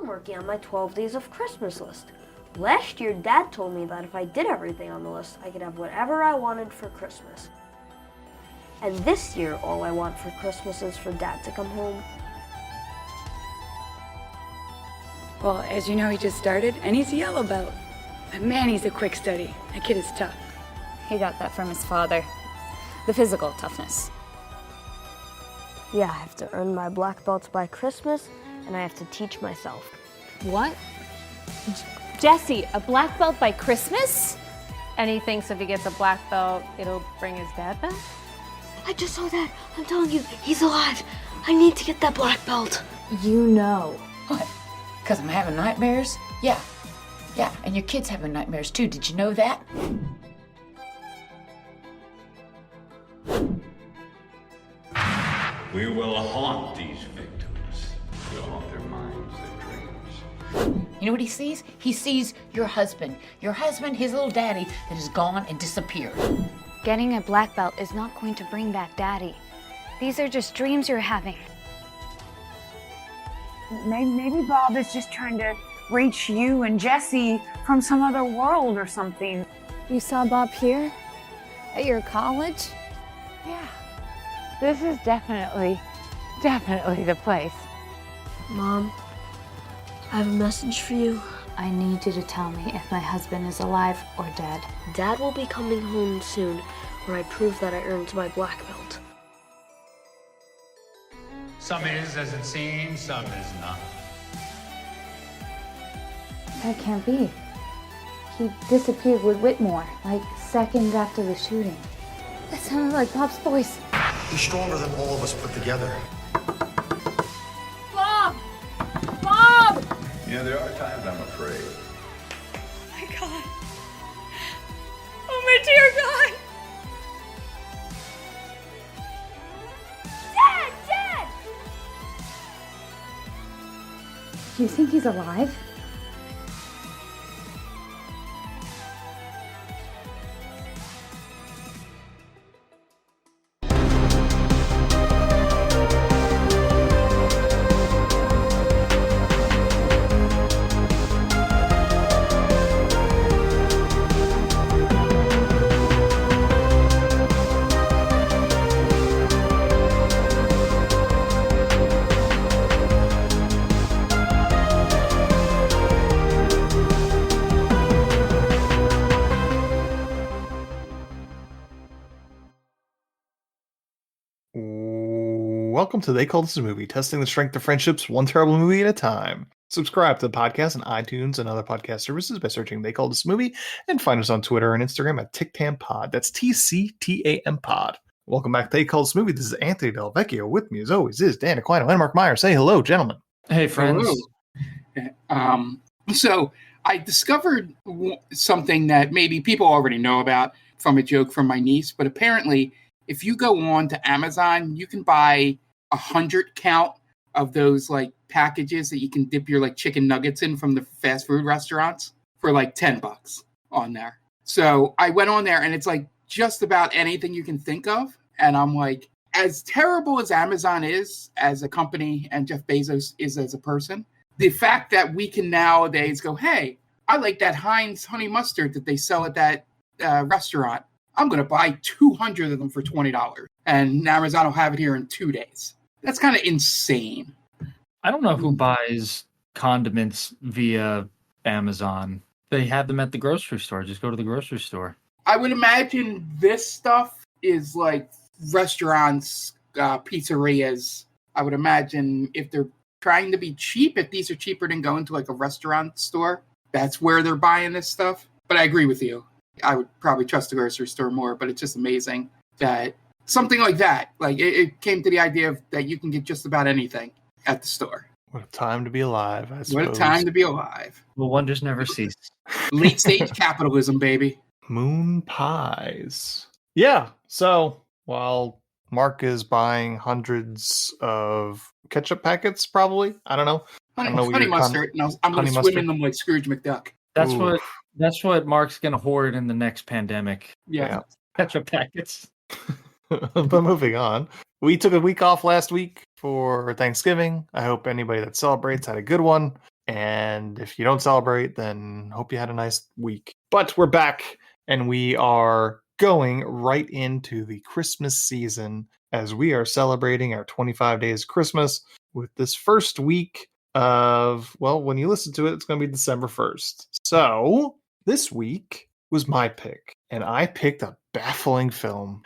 I'm working on my 12 days of Christmas list. Last year, Dad told me that if I did everything on the list, I could have whatever I wanted for Christmas. And this year, all I want for Christmas is for Dad to come home. Well, as you know, he just started, and he's a yellow belt. But man, he's a quick study. That kid is tough. He got that from his father. The physical toughness. Yeah, I have to earn my black belts by Christmas, and I have to teach myself. What? Jesse, a black belt by Christmas? And he thinks if he gets a black belt, it'll bring his dad back? I just saw that. I'm telling you, he's alive. I need to get that black belt. You know. What? Because I'm having nightmares? Yeah. Yeah, and your kid's having nightmares too. Did you know that? We will haunt these victims. We'll haunt their minds, their dreams. You know what he sees? He sees your husband. Your husband, his little daddy, that is gone and disappeared. Getting a black belt is not going to bring back Daddy. These are just dreams you're having. Maybe Bob is just trying to reach you and Jesse from some other world or something. You saw Bob here? At your college? Yeah. This is definitely the place. Mom, I have a message for you. I need you to tell me if my husband is alive or dead. Dad will be coming home soon, where I prove that I earned my black belt. Some is as it seems, some is not. That can't be. He disappeared with Whitmore, like seconds after the shooting. That sounded like Bob's voice. He's stronger than all of us put together. Bob! Bob! Yeah, there are times I'm afraid. Oh my God. Oh my dear God! Dad! Dad! You think he's alive? Welcome to They Call This a Movie, testing the strength of friendships one terrible movie at a time. Subscribe to the podcast on iTunes and other podcast services by searching They Call This a Movie, and find us on Twitter and Instagram at TCTAM Pod. That's TCTAM Pod. Welcome back to They Call This a Movie. This is Anthony Del Vecchio. With me, as always, is Dan Aquino and Mark Meyer. Say hello, gentlemen. Hey, friends. Hello. So I discovered something that maybe people already know about from a joke from my niece, but apparently if you go on to Amazon, you can buy 100 count of those like packages that you can dip your like chicken nuggets in from the fast food restaurants for like $10 on there. So I went on there and it's like just about anything you can think of. And I'm like, as terrible as Amazon is as a company and Jeff Bezos is as a person, the fact that we can nowadays go, hey, I like that Heinz honey mustard that they sell at that restaurant. I'm going to buy 200 of them for $20. And Amazon will have it here in 2 days. That's kind of insane. I don't know who buys condiments via Amazon. They have them at the grocery store. Just go to the grocery store. I would imagine this stuff is like restaurants, pizzerias. I would imagine if they're trying to be cheap, if these are cheaper than going to like a restaurant store, that's where they're buying this stuff. But I agree with you. I would probably trust the grocery store more, but it's just amazing that something like that, like it came to the idea of that you can get just about anything at the store. What a time to be alive, I suppose. What a time to be alive. Well, wonders never cease. Late stage capitalism, baby. Moon pies. Yeah, so while Mark is buying hundreds of ketchup packets, probably, I don't know. Honey mustard. I'm going to swim in them like Scrooge McDuck. That's what Mark's going to hoard in the next pandemic. Yeah. Ketchup packets. But moving on. We took a week off last week for Thanksgiving. I hope anybody that celebrates had a good one. And if you don't celebrate, then hope you had a nice week. But we're back, and we are going right into the Christmas season as we are celebrating our 25 days Christmas with this first week of, well, when you listen to it, it's going to be December 1st. So this week was my pick, and I picked a baffling film.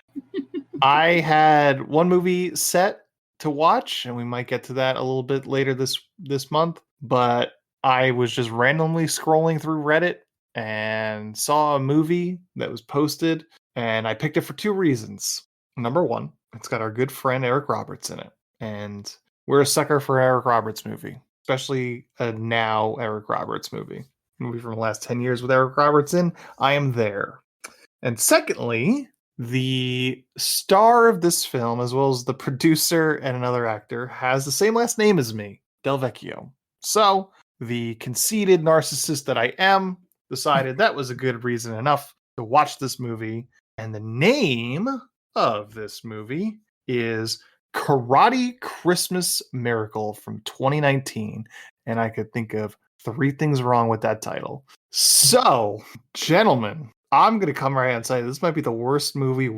I had one movie set to watch, and we might get to that a little bit later this month, but I was just randomly scrolling through Reddit and saw a movie that was posted, and I picked it for two reasons. Number one, it's got our good friend Eric Roberts in it, and we're a sucker for Eric Roberts movie, especially a now Eric Roberts movie from the last 10 years with Eric Roberts in. I am there. And secondly, the star of this film, as well as the producer and another actor, has the same last name as me, Del Vecchio. So the conceited narcissist that I am decided that was a good reason enough to watch this movie. And the name of this movie is Karate Christmas Miracle from 2019. And I could think of three things wrong with that title. So, gentlemen, I'm going to come right out and say this might be the worst movie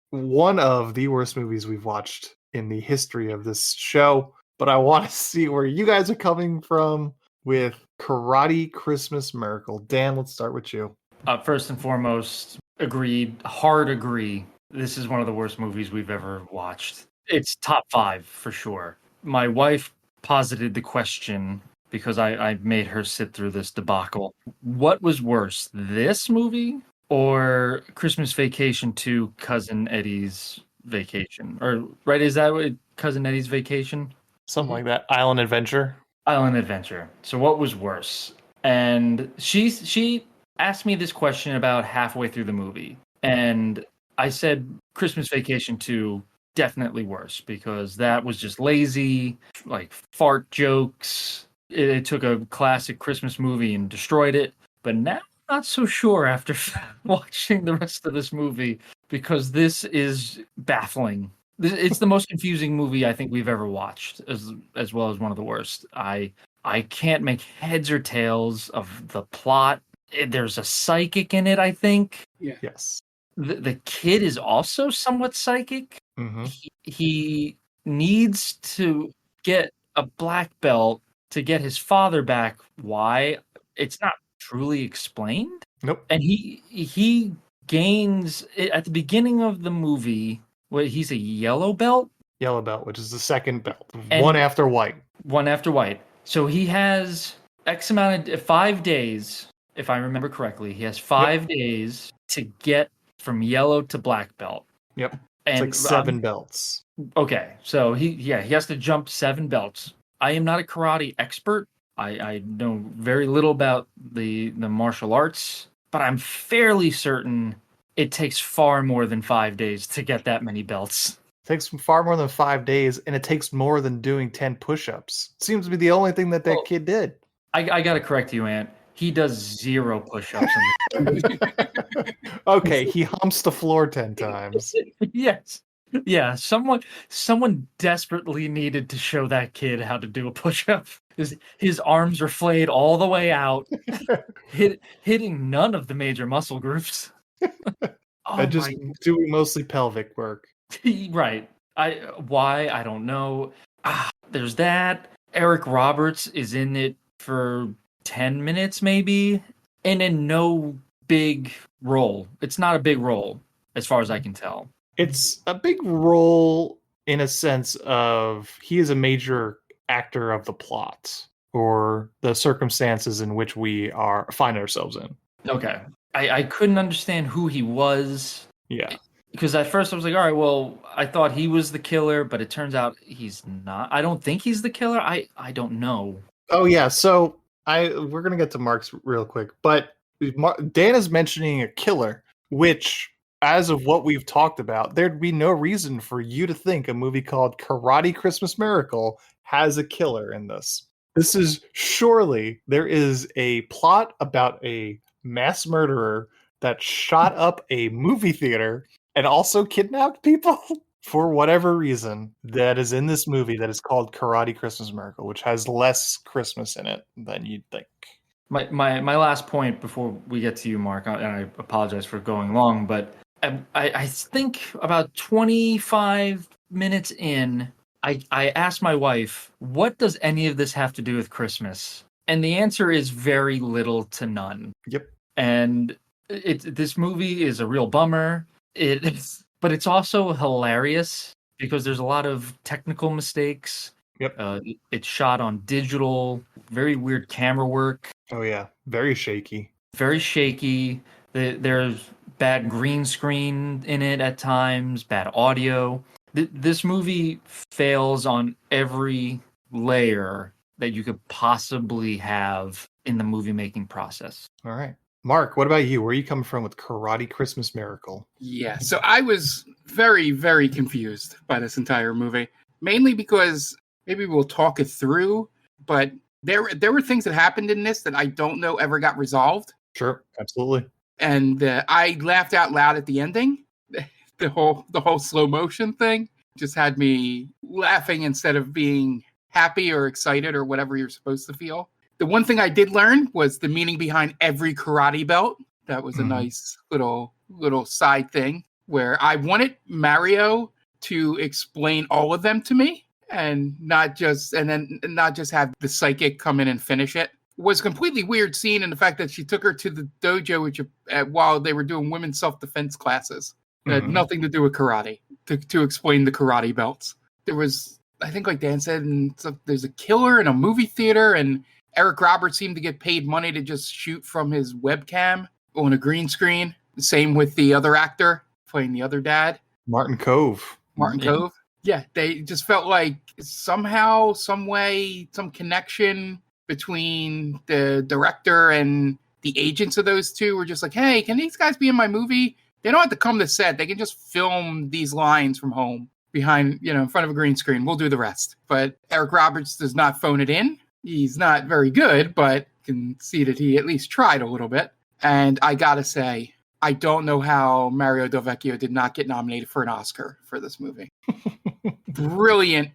one of the worst movies we've watched in the history of this show. But I want to see where you guys are coming from with Karate Christmas Miracle. Dan, let's start with you. First and foremost, hard agree. This is one of the worst movies we've ever watched. It's top 5 for sure. My wife posited the question because I made her sit through this debacle. What was worse, this movie or Christmas Vacation 2 Cousin Eddie's Vacation? Or, right, is that what Cousin Eddie's Vacation? Something like that. Island Adventure. Island Adventure. So what was worse? And she asked me this question about halfway through the movie. And I said Christmas Vacation 2 definitely worse because that was just lazy, like fart jokes. It took a classic Christmas movie and destroyed it. But now I'm not so sure after watching the rest of this movie because this is baffling. It's the most confusing movie I think we've ever watched, as well as one of the worst. I can't make heads or tails of the plot. There's a psychic in it, I think. Yeah. Yes. The kid is also somewhat psychic. Mm-hmm. He needs to get a black belt to get his father back. Why? It's not truly explained. Nope. And he gains at the beginning of the movie. What, he's a yellow belt? Yellow belt, which is the second belt. And one after white. One after white. So he has X amount of 5 days, if I remember correctly. He has 5 days to get from yellow to black belt. Yep. And It's like 7 belts. Okay. So he has to jump 7 belts. I am not a karate expert. I know very little about the martial arts, but I'm fairly certain it takes far more than 5 days to get that many belts. It takes far more than 5 days, and it takes more than doing 10 push-ups. Seems to be the only thing that kid did. I got to correct you, Ant. He does 0 push-ups. Okay, he humps the floor 10 times. Yes. Yeah, someone desperately needed to show that kid how to do a push-up. His arms are flayed all the way out, hitting none of the major muscle groups. And just doing mostly pelvic work. Right. Why? I don't know. There's that. Eric Roberts is in it for 10 minutes maybe, and in no big role. It's not a big role, as far as I can tell. It's a big role in a sense of he is a major actor of the plot or the circumstances in which we find ourselves in. Okay. I couldn't understand who he was. Yeah. Because at first I was like, all right, well, I thought he was the killer, but it turns out he's not. I don't think he's the killer. I don't know. Oh, yeah. So we're going to get to Mark's real quick, but Dan is mentioning a killer, which, as of what we've talked about, there'd be no reason for you to think a movie called Karate Christmas Miracle has a killer in this. This is there is a plot about a mass murderer that shot up a movie theater and also kidnapped people. for whatever reason, that is in this movie that is called Karate Christmas Miracle, which has less Christmas in it than you'd think. My last point before we get to you, Mark, and I apologize for going long, but I think about 25 minutes in, I asked my wife, what does any of this have to do with Christmas? And the answer is very little to none. Yep. And this movie is a real bummer. But it's also hilarious because there's a lot of technical mistakes. Yep. It's shot on digital, very weird camera work. Oh yeah, very shaky. Very shaky. There's bad green screen in it at times, bad audio. This movie fails on every layer that you could possibly have in the movie making process. All right. Mark, what about you? Where are you coming from with Karate Christmas Miracle? Yeah, so I was very, very confused by this entire movie, mainly because maybe we'll talk it through, but there were things that happened in this that I don't know ever got resolved. Sure, absolutely. And I laughed out loud at the ending. The whole slow motion thing just had me laughing instead of being happy or excited or whatever you're supposed to feel. The one thing I did learn was the meaning behind every karate belt. That was a nice little side thing where I wanted Mario to explain all of them to me and not just have the psychic come in and finish it. It was a completely weird scene in the fact that she took her to the dojo while they were doing women's self-defense classes. It had nothing to do with karate to explain the karate belts. There was, I think like Dan said, there's a killer in a movie theater, and Eric Roberts seemed to get paid money to just shoot from his webcam on a green screen. The same with the other actor playing the other dad. Martin Cove. Cove. Yeah, they just felt like somehow, some way, some connection between the director and the agents of those two were just like, hey, can these guys be in my movie? They don't have to come to set. They can just film these lines from home behind, in front of a green screen. We'll do the rest. But Eric Roberts does not phone it in. He's not very good, but you can see that he at least tried a little bit. And I gotta say, I don't know how Mario Del Vecchio did not get nominated for an Oscar for this movie. Brilliant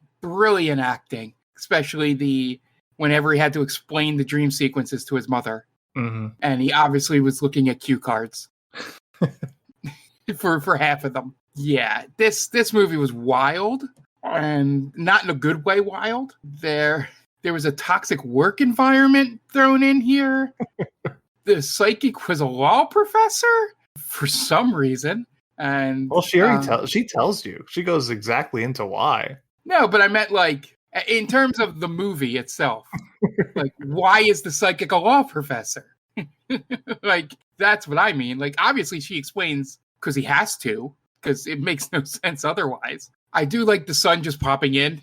acting, especially whenever he had to explain the dream sequences to his mother. Mm-hmm. And he obviously was looking at cue cards for half of them. Yeah, this movie was wild, and not in a good way wild. There was a toxic work environment thrown in here. The psychic was a law professor for some reason. And well, she tells you. She goes exactly into why. No, but I meant like in terms of the movie itself. Like, why is the psychic a law professor? Like, that's what I mean. Like, obviously she explains because he has to, because it makes no sense otherwise. I do like the sun just popping in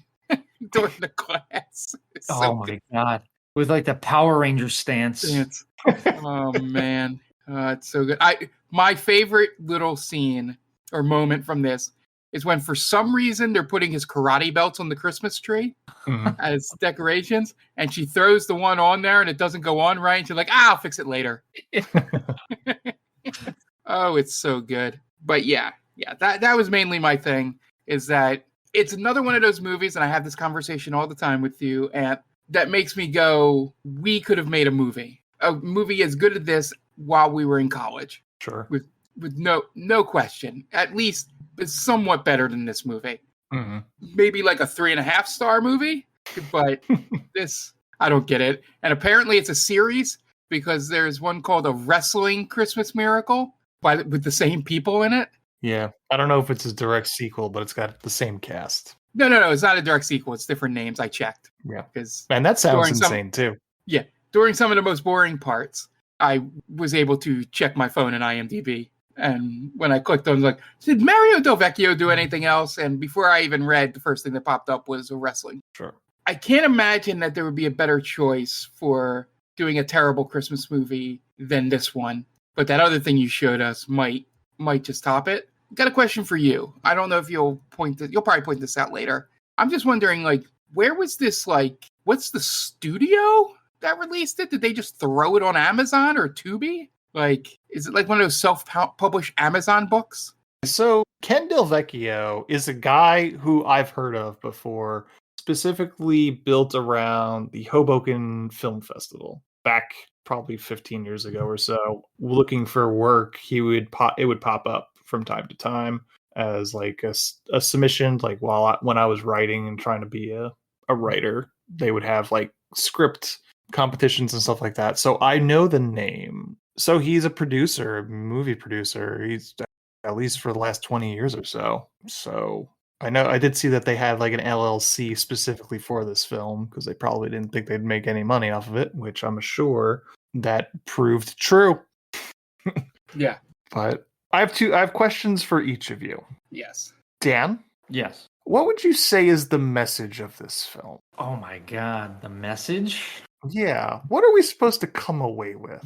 during the class. Oh my God. With like the Power Ranger stance. Oh man. It's so good. My favorite little scene or moment from this is when for some reason they're putting his karate belts on the Christmas tree as decorations, and she throws the one on there and it doesn't go on right, and she's like, I'll fix it later. Oh, it's so good. But yeah, that was mainly my thing, is that it's another one of those movies, and I have this conversation all the time with you, and that makes me go, we could have made a movie as good as this while we were in college. Sure. With no question. At least it's somewhat better than this movie. Mm-hmm. Maybe like a 3.5 star movie, but this, I don't get it. And apparently it's a series, because there's one called A Wrestling Christmas Miracle with the same people in it. Yeah. I don't know if it's a direct sequel, but it's got the same cast. No, it's not a direct sequel. It's different names. I checked. Yeah. And that sounds insane too. Yeah. During some of the most boring parts, I was able to check my phone and IMDb. And when I clicked on, like, did Mario Del Vecchio do anything else? And before I even read, the first thing that popped up was a wrestling. Sure. I can't imagine that there would be a better choice for doing a terrible Christmas movie than this one. But that other thing you showed us might just top it. Got a question for you. I don't know if you'll probably point this out later. I'm just wondering, like, where was this, like, what's the studio that released it? Did they just throw it on Amazon or Tubi? Like, is it like one of those self-published Amazon books? So Ken Del Vecchio is a guy who I've heard of before, specifically built around the Hoboken Film Festival back probably 15 years ago or so. Looking for work, it would pop up from time to time as like a submission. Like when I was writing and trying to be a writer, they would have like script competitions and stuff like that. So I know the name. So he's a producer, a movie producer. He's at least for the last 20 years or so. So I know I did see that they had like an LLC specifically for this film because they probably didn't think they'd make any money off of it, which I'm sure that proved true. Yeah. But I have questions for each of you. Yes. Dan? Yes. What would you say is the message of this film? Oh my God, the message? Yeah. What are we supposed to come away with?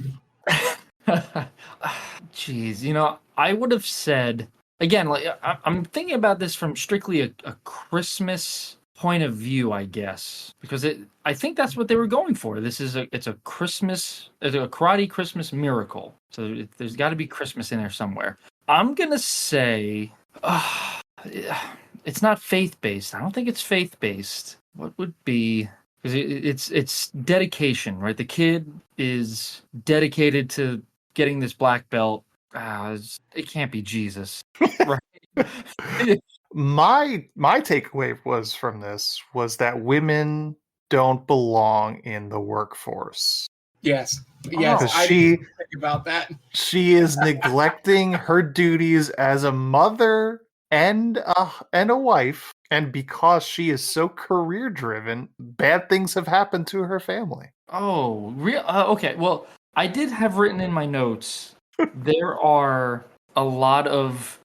Jeez, I would have said again, like I'm thinking about this from strictly a Christmas point of view, I guess, because I think that's what they were going for. It's a karate Christmas miracle, so there's got to be Christmas in there somewhere. I'm gonna say, it's not faith based. I don't think it's faith based. What would be? Because it's dedication, right? The kid is dedicated to getting this black belt. It can't be Jesus, right? My takeaway from this was that women don't belong in the workforce. Yes. Because I didn't think about that. She is neglecting her duties as a mother and a wife, and because she is so career driven, bad things have happened to her family. Oh, real? Okay. Well, I did have written in my notes. There's a lot of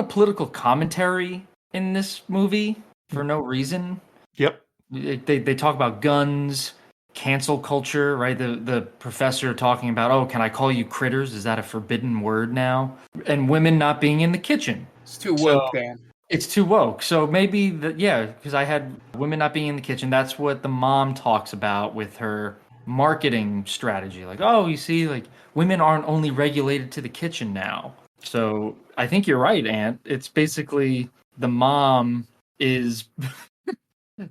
political commentary in this movie for no reason. Yep. They talk about guns, cancel culture, right? The professor talking about, oh, can I call you critters? Is that a forbidden word now? And women not being in the kitchen. It's too woke, Dan. It's too woke. So maybe because I had women not being in the kitchen. That's what the mom talks about with her marketing strategy. Like, oh, you see, like women aren't only regulated to the kitchen now. So I think you're right, Ant. It's basically the mom is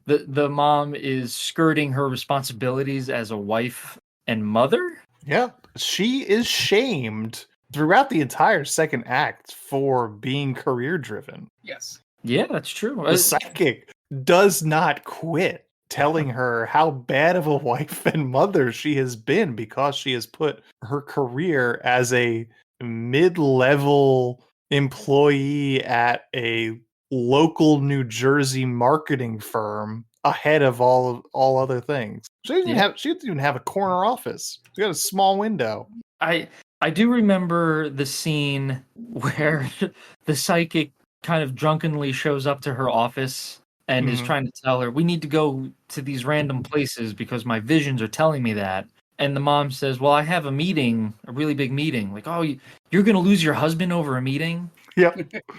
the mom is skirting her responsibilities as a wife and mother. Yeah, she is shamed throughout the entire second act for being career driven. Yes. Yeah, that's true. The psychic does not quit telling her how bad of a wife and mother she has been because she has put her career as a mid-level employee at a local New Jersey marketing firm ahead of all other things. She doesn't even have a corner office. She got a small window. I do remember the scene where the psychic kind of drunkenly shows up to her office and is trying to tell her, we need to go to these random places because my visions are telling me that. And the mom says, well, I have a meeting, a really big meeting. Like, oh, you're going to lose your husband over a meeting? Yep.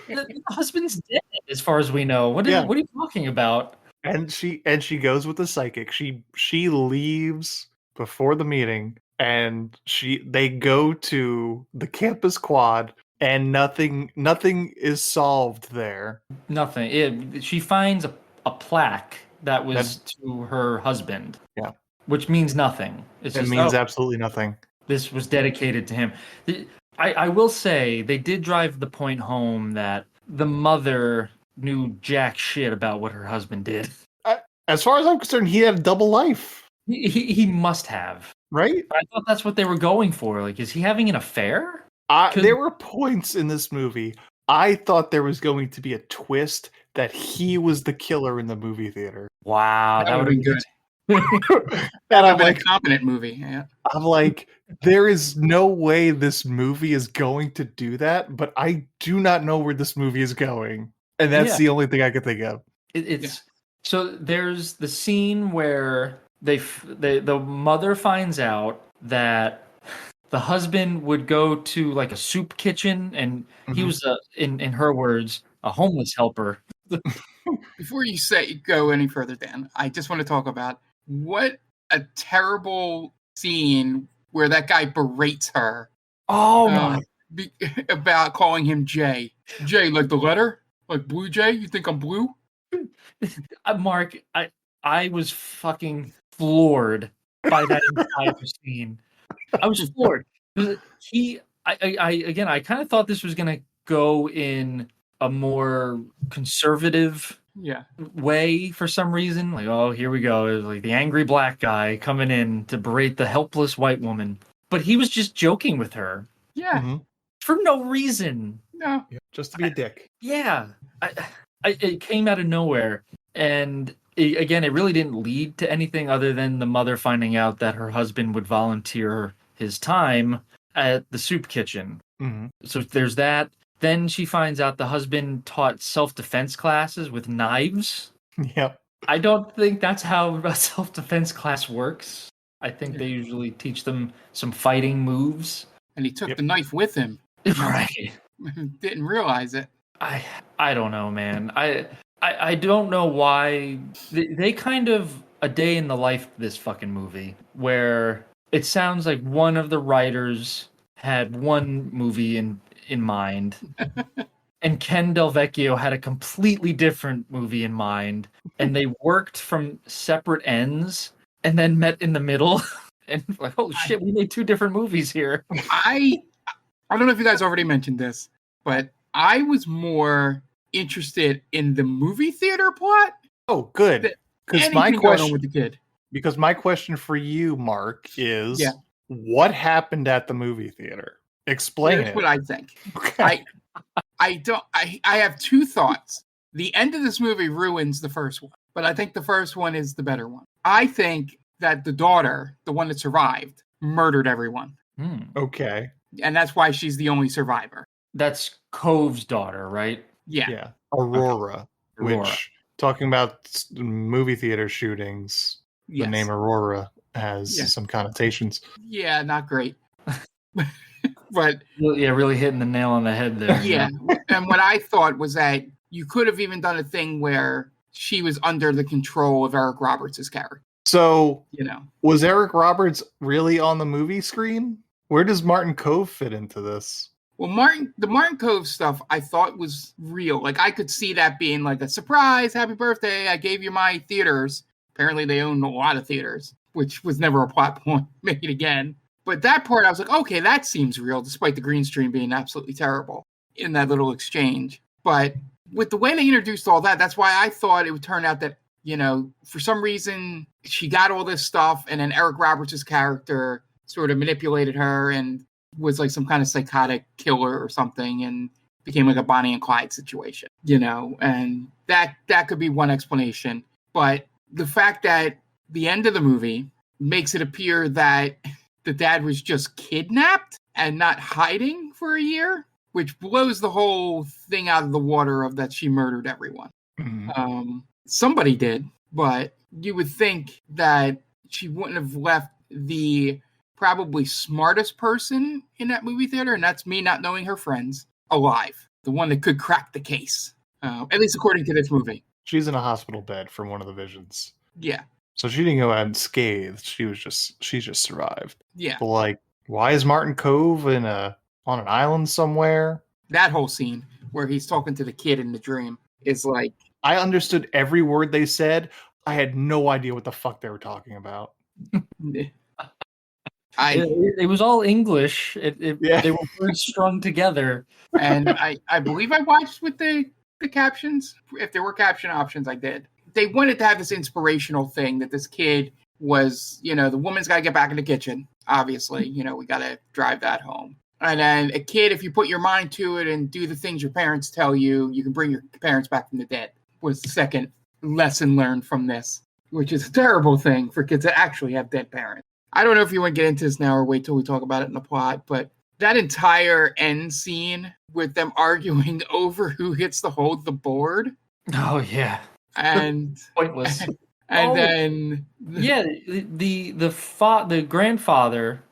The husband's dead, as far as we know. What are you talking about? And she goes with the psychic. She leaves before the meeting, and they go to the campus quad, and nothing is solved there. Nothing. She finds a plaque that was to her husband. Yeah. Which means nothing. It means absolutely nothing. This was dedicated to him. I will say they did drive the point home that the mother knew jack shit about what her husband did. As far as I'm concerned, he had a double life. He must have. Right? I thought that's what they were going for. Like, is he having an affair? There were points in this movie I thought there was going to be a twist that he was the killer in the movie theater. Wow, that would have been good. That would have been a competent movie. Yeah. I'm like, there is no way this movie is going to do that, but I do not know where this movie is going. And that's the only thing I could think of. So there's the scene where the mother finds out that the husband would go to like a soup kitchen, and he was in her words, a homeless helper. Before you go any further, Dan, I just want to talk about what a terrible scene where that guy berates her. Oh my about calling him Jay. Jay, like the letter? Like Blue Jay? You think I'm blue? Mark, I was fucking floored by that entire scene. I was floored. I kind of thought this was gonna go in a more conservative way for some reason. Like, oh, here we go. It was like the angry black guy coming in to berate the helpless white woman. But he was just joking with her. Yeah. For no reason. No. Yeah, just to be a dick. Yeah. It came out of nowhere. And it really didn't lead to anything other than the mother finding out that her husband would volunteer his time at the soup kitchen. Mm-hmm. So there's that. Then she finds out the husband taught self-defense classes with knives. Yep. I don't think that's how a self-defense class works. I think they usually teach them some fighting moves. And he took the knife with him. Right. Didn't realize it. I don't know, man. I don't know why they kind of a day in the life of this fucking movie where it sounds like one of the writers had one movie in mind and Ken Del Vecchio had a completely different movie in mind, and they worked from separate ends and then met in the middle and like, oh shit, we made two different movies here. I don't know if you guys already mentioned this, but I was more interested in the movie theater plot. Oh, good. Because my question with the kid. Because my question for you, Mark, is what happened at the movie theater? Explain Here's it. what I think. Okay. I have two thoughts. The end of this movie ruins the first one, but I think the first one is the better one. I think that the daughter, the one that survived, murdered everyone. Okay. And that's why she's the only survivor. That's Cove's daughter, right? Yeah. Aurora. Okay. Which, talking about movie theater shootings, the name Aurora has some connotations. Yeah, not great. But really hitting the nail on the head there. Yeah. And what I thought was that you could have even done a thing where she was under the control of Eric Roberts' character. So, was Eric Roberts really on the movie screen? Where does Martin Cove fit into this? Well, the Martin Cove stuff I thought was real. Like, I could see that being like a surprise, happy birthday, I gave you my theaters. Apparently they own a lot of theaters, which was never a plot point made again. But that part, I was like, okay, that seems real, despite the green screen being absolutely terrible in that little exchange. But with the way they introduced all that, that's why I thought it would turn out that, for some reason, she got all this stuff, and then Eric Roberts' character sort of manipulated her and was like some kind of psychotic killer or something and became like a Bonnie and Clyde situation, and that could be one explanation. But the fact that the end of the movie makes it appear that the dad was just kidnapped and not hiding for a year, which blows the whole thing out of the water of that she murdered everyone. Mm-hmm. Somebody did, but you would think that she wouldn't have left the probably smartest person in that movie theater, and that's me not knowing her friends, alive. The one that could crack the case, at least according to this movie. She's in a hospital bed from one of the visions. Yeah. So she didn't go out unscathed. She just survived. Yeah. But like, why is Martin Cove on an island somewhere? That whole scene where he's talking to the kid in the dream is like, I understood every word they said. I had no idea what the fuck they were talking about. It was all English. They were very strung together. And I believe I watched with the captions. If there were caption options, I did. They wanted to have this inspirational thing that this kid was, the woman's got to get back in the kitchen. Obviously, we got to drive that home. And then a kid, if you put your mind to it and do the things your parents tell you, you can bring your parents back from the dead, was the second lesson learned from this, which is a terrible thing for kids that actually have dead parents. I don't know if you want to get into this now or wait till we talk about it in the plot, but that entire end scene with them arguing over who gets to hold the board. Oh, yeah. And pointless. And then the grandfather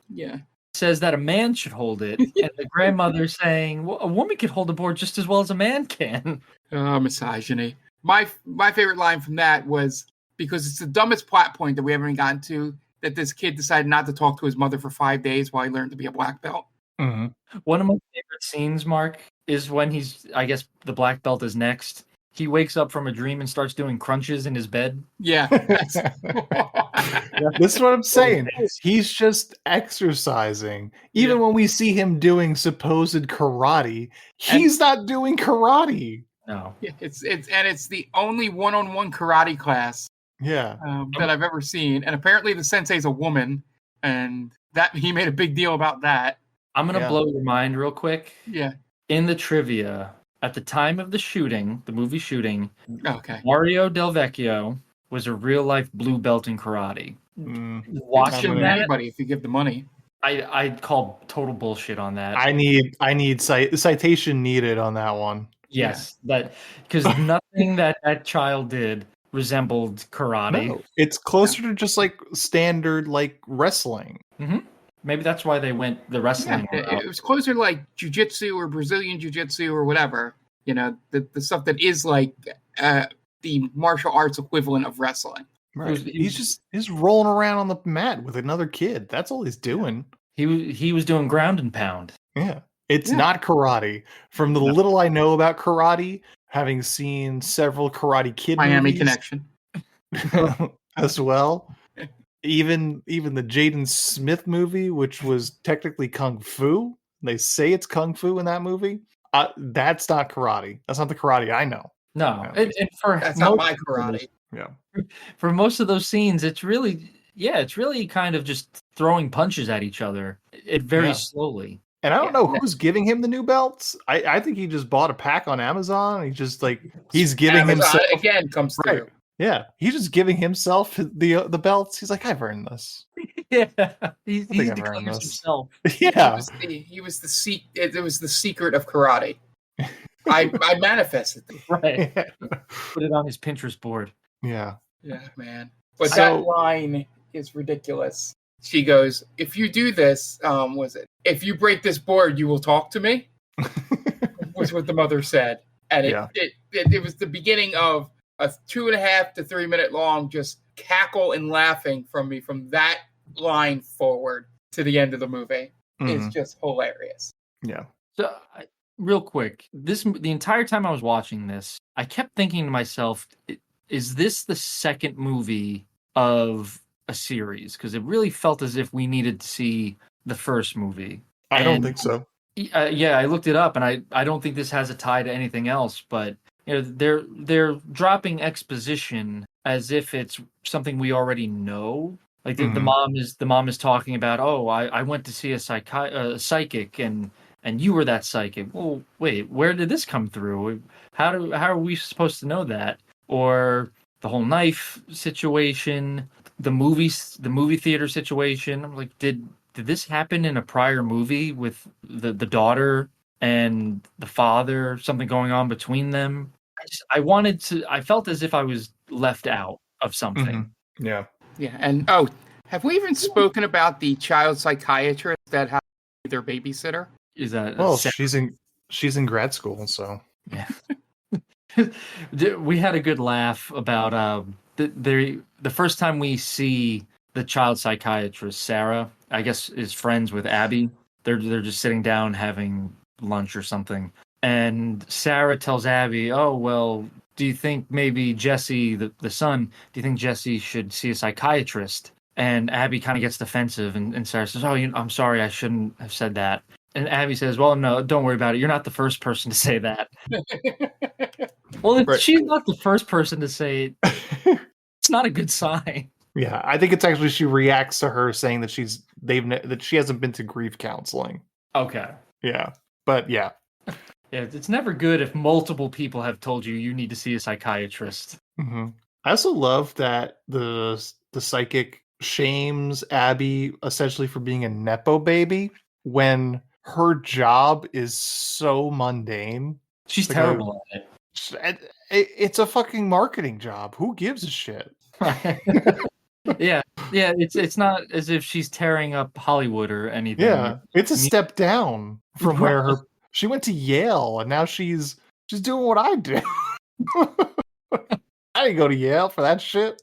says that a man should hold it, and the grandmother saying, well, a woman can hold the board just as well as a man can. Misogyny. My favorite line from that was, because it's the dumbest plot point that we haven't gotten to, that this kid decided not to talk to his mother for 5 days while he learned to be a black belt. One of my favorite scenes, Mark, is when I guess the black belt is next. He wakes up from a dream and starts doing crunches in his bed. Yeah. This is what I'm saying. He's just exercising. Even when we see him doing supposed karate, he's not doing karate. No. Yeah, it's the only one-on-one karate class Yeah. that I've ever seen. And apparently the sensei's a woman, and that he made a big deal about that. I'm going to blow your mind real quick. Yeah. In the trivia, at the time of the shooting, the movie shooting, Mario Del Vecchio was a real-life blue belt in karate. Watching that, anybody if you give the money. I'd call total bullshit on that. I need citation needed on that one. Yes, that because nothing that child did resembled karate. No, it's closer to just like standard like wrestling. Mm-hmm. Maybe that's why they went the wrestling route. It was closer to like jiu-jitsu or Brazilian jiu-jitsu or whatever. You know, the stuff that is like the martial arts equivalent of wrestling. Right. He's rolling around on the mat with another kid. That's all he's doing. He was doing ground and pound. Yeah. It's not karate. From the little I know about karate, having seen several Karate Kid Miami movies, Connection as well. Even the Jaden Smith movie, which was technically kung fu. They say it's kung fu in that movie. That's not karate. That's not the karate I know. No, and for that's not my karate. Yeah. For most of those scenes, it's really kind of just throwing punches at each other. It very slowly. And I don't know who's giving him the new belts. I think he just bought a pack on Amazon. He just he's giving himself again comes through. Yeah, he's just giving himself the belts. He's like, I've earned this. Yeah, he declares himself. Yeah, he was the It was the secret of karate. I manifested it. Right. Put it on his Pinterest board. Yeah. Yeah, man. But that line is ridiculous. She goes, "If you do this, if you break this board, you will talk to me." Was what the mother said, and it was the beginning of a 2.5 to 3 minute long just cackle and laughing from me from that line forward to the end of the movie. It's just hilarious. Yeah. So, real quick, the entire time I was watching this, I kept thinking to myself, is this the second movie of a series? Because it really felt as if we needed to see the first movie. I don't think so. I looked it up, and I don't think this has a tie to anything else. But they're dropping exposition as if it's something we already know. Like the mom is talking about, I went to see a psychic, and you were that psychic. Well, wait, where did this come through? How are we supposed to know that? Or the whole knife situation, the movie theater situation. I'm like, did this happen in a prior movie with the daughter and the father? Something going on between them? I felt as if I was left out of something. Yeah. Yeah, and have we even spoken about the child psychiatrist that had their babysitter? Is that she's in grad school, so yeah. We had a good laugh about the first time we see the child psychiatrist, Sarah, I guess, is friends with Abby. They're just sitting down having lunch or something, and Sarah tells Abby, "Oh well, do you think maybe Jesse, the son, do you think Jesse should see a psychiatrist?" And Abby kind of gets defensive, and Sarah says, "Oh, I'm sorry, I shouldn't have said that." And Abby says, "Well, no, don't worry about it. You're not the first person to say that." Well, if she's not the first person to say it, it's not a good sign. Yeah, I think it's actually she reacts to her saying that that she hasn't been to grief counseling. Okay. Yeah, but yeah. Yeah, it's never good if multiple people have told you need to see a psychiatrist. Mm-hmm. I also love that the psychic shames Abby essentially for being a nepo baby when her job is so mundane. She's terrible at it. It's a fucking marketing job. Who gives a shit? Yeah. It's not as if she's tearing up Hollywood or anything. Yeah, it's a step down from where she went to Yale, and now she's doing what I do. I didn't go to Yale for that shit.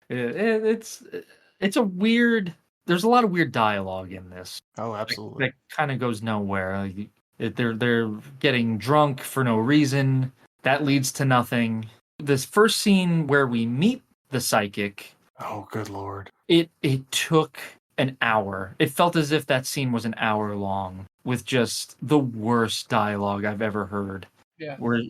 It's a weird. there's a lot of weird dialogue in this. Oh, absolutely. That kind of goes nowhere. They're getting drunk for no reason. That leads to nothing. This first scene where we meet the psychic. Oh, good Lord. It took an hour. It felt as if that scene was an hour long with just the worst dialogue I've ever heard. Yeah. Where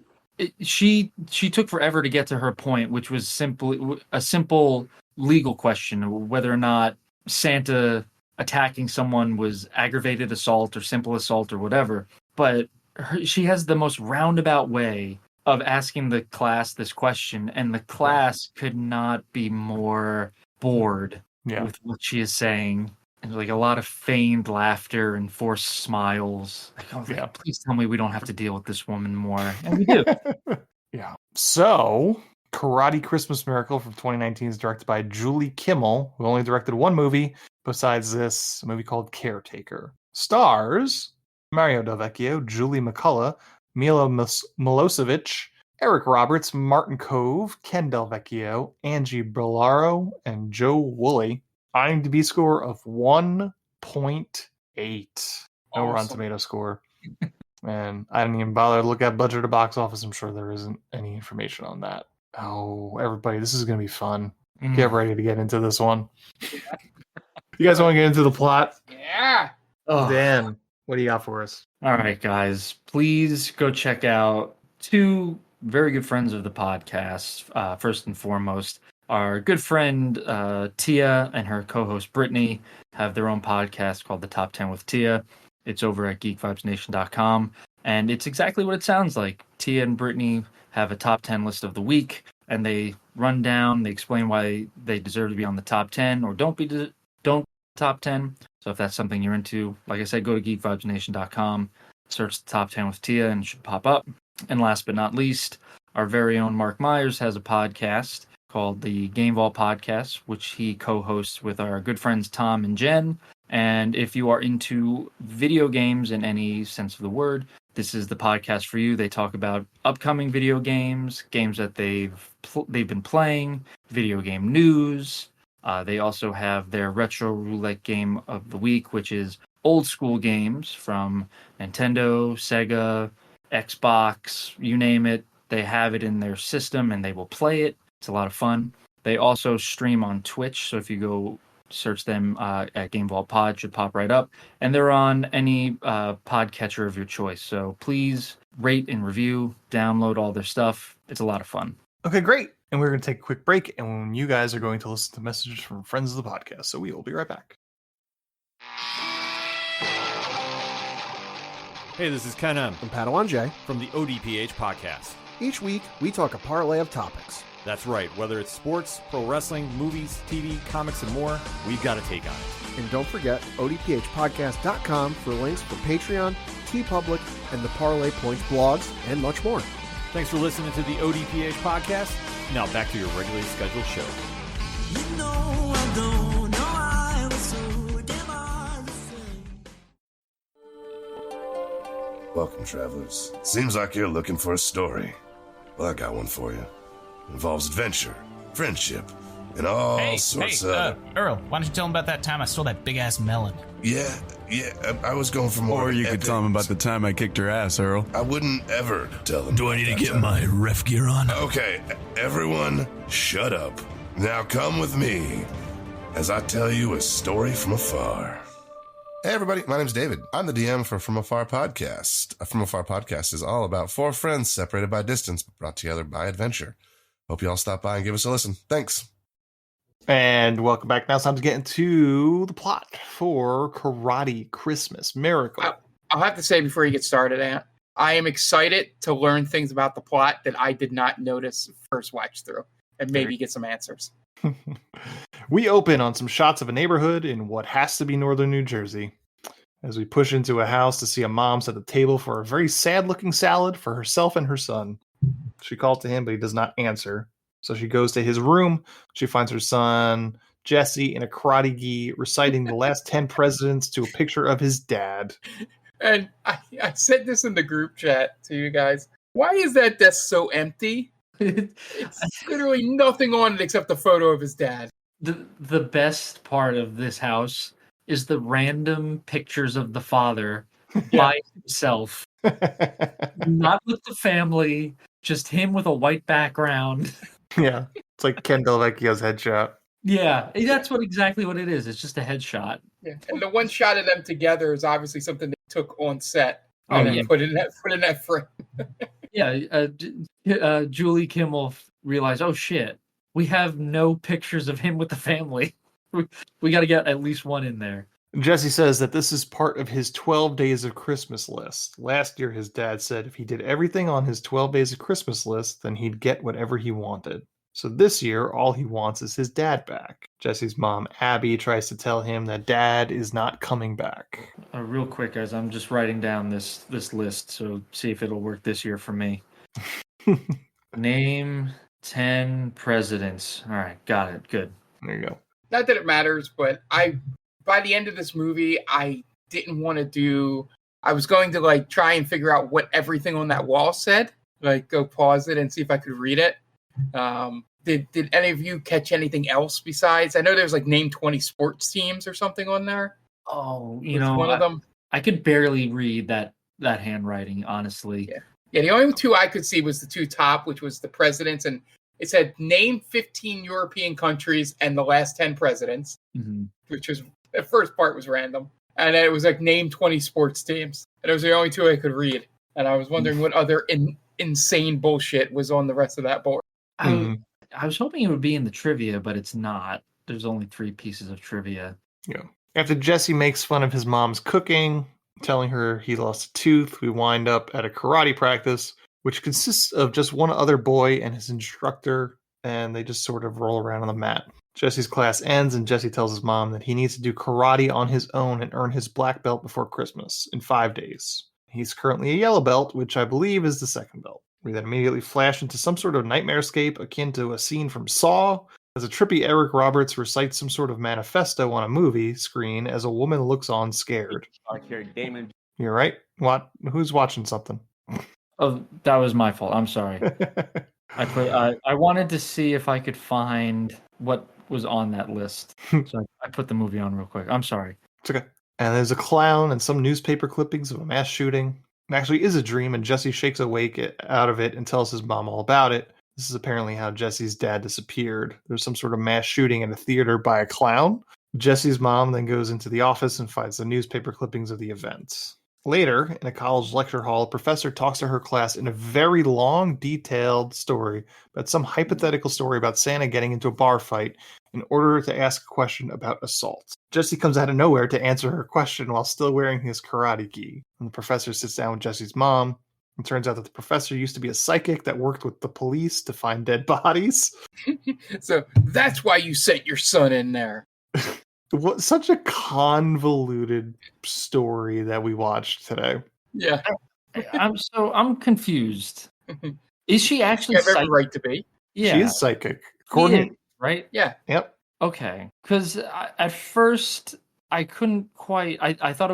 she took forever to get to her point, which was simply a simple legal question of whether or not Santa attacking someone was aggravated assault or simple assault or whatever. But she has the most roundabout way of asking the class this question, and the class could not be more bored with what she is saying. And like a lot of feigned laughter and forced smiles. I was like, please tell me we don't have to deal with this woman more. And we do. Yeah. So, Karate Christmas Miracle from 2019 is directed by Julie Kimmel, who only directed one movie besides this, a movie called Caretaker. Stars Mario Del Vecchio, Julie McCullough, Mila Milosevic, Eric Roberts, Martin Cove, Ken Del Vecchio, Angie Bellaro, and Joe Woolley. IMDb score of 1.8. No Rotten Tomato score. And I didn't even bother to look at budget or box office. I'm sure there isn't any information on that. Oh, everybody, this is going to be fun. Get ready to get into this one. You guys want to get into the plot? Yeah. Oh, Dan, what do you got for us? All right, guys, please go check out two very good friends of the podcast. First and foremost, our good friend Tia and her co-host Brittany have their own podcast called The Top 10 with Tia. It's over at geekvibesnation.com, and it's exactly what it sounds like. Tia and Brittany have a top 10 list of the week, and they run down, they explain why they deserve to be on the top 10 or don't top 10. So if that's something you're into, like I said, go to geekvibesnation.com, search the top 10 with Tia, and it should pop up. And last but not least, our very own Mark Myers has a podcast called the Game Vault Podcast, which he co-hosts with our good friends Tom and Jen. And if you are into video games in any sense of the word, this is the podcast for you. They talk about upcoming video games, games that they've been playing, video game news. They also have their retro roulette game of the week, which is old school games from Nintendo, Sega, Xbox, you name it. They have it in their system and they will play it. It's a lot of fun. They also stream on Twitch, so if you go search them at Game Vault Pod, should pop right up. And they're on any podcatcher of your choice. So please rate and review, download all their stuff. It's a lot of fun. Okay, great. And we're going to take a quick break, and you guys are going to listen to messages from friends of the podcast. So we will be right back. Hey, this is Ken M. and Padawan J. from the ODPH podcast. Each week, we talk a parlay of topics. That's right. Whether it's sports, pro wrestling, movies, TV, comics, and more, we've got a take on it. And don't forget odphpodcast.com for links for Patreon, TeePublic, and the Parlay Points blogs, and much more. Thanks for listening to the ODPH podcast. Now back to your regularly scheduled show. Welcome, travelers. Seems like you're looking for a story. Well, I got one for you. It involves adventure, friendship, and all sorts of... Earl, why don't you tell him about that time I stole that big-ass melon? Yeah, I was going for more... Or you could tell him about the time I kicked her ass, Earl. I wouldn't ever tell him. Do I need to get my ref gear on? Okay, everyone, shut up. Now come with me as I tell you a story from afar. Hey everybody, my name's David. I'm the DM for From Afar Podcast. From Afar Podcast is all about four friends separated by distance, but brought together by adventure. Hope you all stop by and give us a listen. Thanks. And welcome back. Now it's time to get into the plot for Karate Christmas Miracle. I'll have to say before you get started, Ant, I am excited to learn things about the plot that I did not notice first watch through, and maybe get some answers. We open on some shots of a neighborhood in what has to be northern New Jersey. As we push into a house to see a mom set the table for a very sad-looking salad for herself and her son. She calls to him, but he does not answer. So she goes to his room. She finds her son, Jesse, in a karate gi, reciting the last 10 presidents to a picture of his dad. And I said this in the group chat to you guys. Why is that desk so empty? It's literally nothing on it except the photo of his dad. The best part of this house is the random pictures of the father by himself, not with the family, just him with a white background. Yeah, it's like Ken Delvecchio's headshot. Yeah, that's exactly what it is. It's just a headshot. Yeah, and the one shot of them together is obviously something they took on set Oh, and then yeah. put in that frame. Yeah, Julie Kimmel realized, oh shit, we have no pictures of him with the family. We got to get at least one in there. Jesse says that this is part of his 12 Days of Christmas list. Last year, his dad said if he did everything on his 12 Days of Christmas list, then he'd get whatever he wanted. So this year, all he wants is his dad back. Jesse's mom, Abby, tries to tell him that dad is not coming back. Real quick, guys, I'm just writing down this list, so see if it'll work this year for me. Name 10 presidents. All right, got it. Good. There you go. Not that it matters, but by the end of this movie, I didn't want to do. I was going to like try and figure out what everything on that wall said. Like go pause it and see if I could read it. Did any of you catch anything else besides? I know there's like name 20 sports teams or something on there. Oh, One of them. I could barely read that handwriting, honestly. Yeah, the only two I could see was the two top, which was the presidents, and it said name 15 European countries and the last 10 presidents, which was the first part was random. And then it was like name 20 sports teams. And it was the only two I could read. And I was wondering what other insane bullshit was on the rest of that board. I was hoping it would be in the trivia, but it's not. There's only 3 pieces of trivia. Yeah. After Jesse makes fun of his mom's cooking, telling her he lost a tooth, we wind up at a karate practice, which consists of just one other boy and his instructor, and they just sort of roll around on the mat. Jesse's class ends, and Jesse tells his mom that he needs to do karate on his own and earn his black belt before Christmas in 5 days. He's currently a yellow belt, which I believe is the second belt. We then immediately flash into some sort of nightmarescape akin to a scene from Saw, as a trippy Eric Roberts recites some sort of manifesto on a movie screen as a woman looks on scared. You're right? What? Who's watching something? Oh, that was my fault. I'm sorry. I wanted to see if I could find what was on that list. So I put the movie on real quick. I'm sorry. It's okay. And there's a clown and some newspaper clippings of a mass shooting. It actually is a dream, and Jesse shakes awake out of it and tells his mom all about it. This is apparently how Jesse's dad disappeared. There's some sort of mass shooting in a theater by a clown. Jesse's mom then goes into the office and finds the newspaper clippings of the events. Later, in a college lecture hall, a professor talks to her class in a very long, detailed story about some hypothetical story about Santa getting into a bar fight in order to ask a question about assault. Jesse comes out of nowhere to answer her question while still wearing his karate gi. And the professor sits down with Jesse's mom. It turns out that the professor used to be a psychic that worked with the police to find dead bodies. So that's why you sent your son in there. What such a convoluted story that we watched today. Yeah. I'm confused. Is she actually You have every psychic? right to be. Yeah. She is psychic. He is, right? Yeah. Yep. Okay. Because at first I couldn't quite. I thought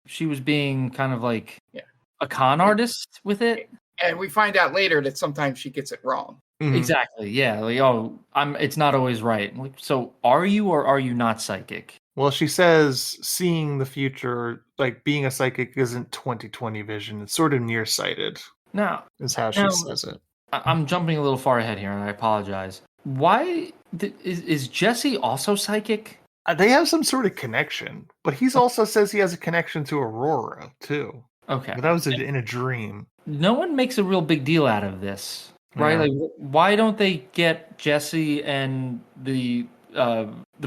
she was being kind of like a con artist with it. And we find out later that sometimes she gets it wrong. Mm-hmm. Exactly. Yeah. Like, it's not always right. Like, so are you or are you not psychic? Well, she says seeing the future, like being a psychic, isn't 20/20 vision. It's sort of nearsighted. No. Is how she says it. I'm jumping a little far ahead here, and I apologize. Why is Jesse also psychic? They have some sort of connection, but he also says he has a connection to Aurora too. Okay, but that was in a dream. No one makes a real big deal out of this, right? Yeah. Like, why don't they get Jesse and the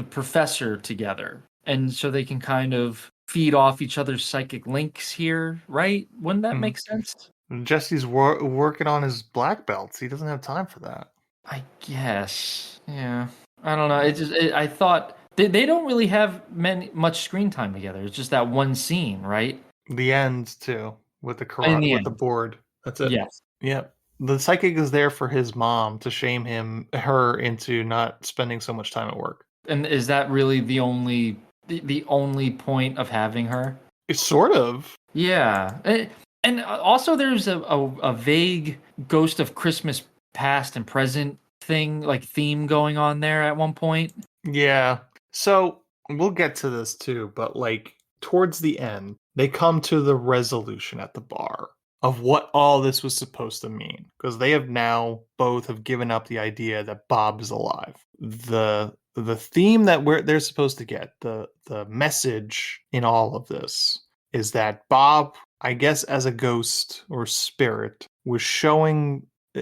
professor together, and so they can kind of feed off each other's psychic links here, right? Wouldn't that make sense? Jesse's working on his black belts. He doesn't have time for that. I guess. Yeah. I don't know. I thought they don't really have much screen time together. It's just that one scene, right? The end too, with the karate, with the board. That's it. Yes. Yep. The psychic is there for his mom to shame her into not spending so much time at work. And is that really the only point of having her? It's sort of. Yeah. And also there's a vague ghost of Christmas past and present theme going on there at one point. Yeah. So we'll get to this too, but like towards the end, they come to the resolution at the bar of what all this was supposed to mean, because they have now both have given up the idea that Bob is alive. The theme that they're supposed to get, the message in all of this is that Bob, I guess as a ghost or spirit, was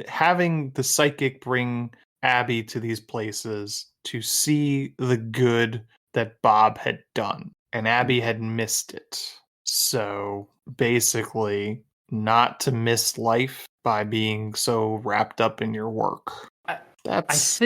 having the psychic bring Abby to these places to see the good that Bob had done, and Abby had missed it. So basically, not to miss life by being so wrapped up in your work. That's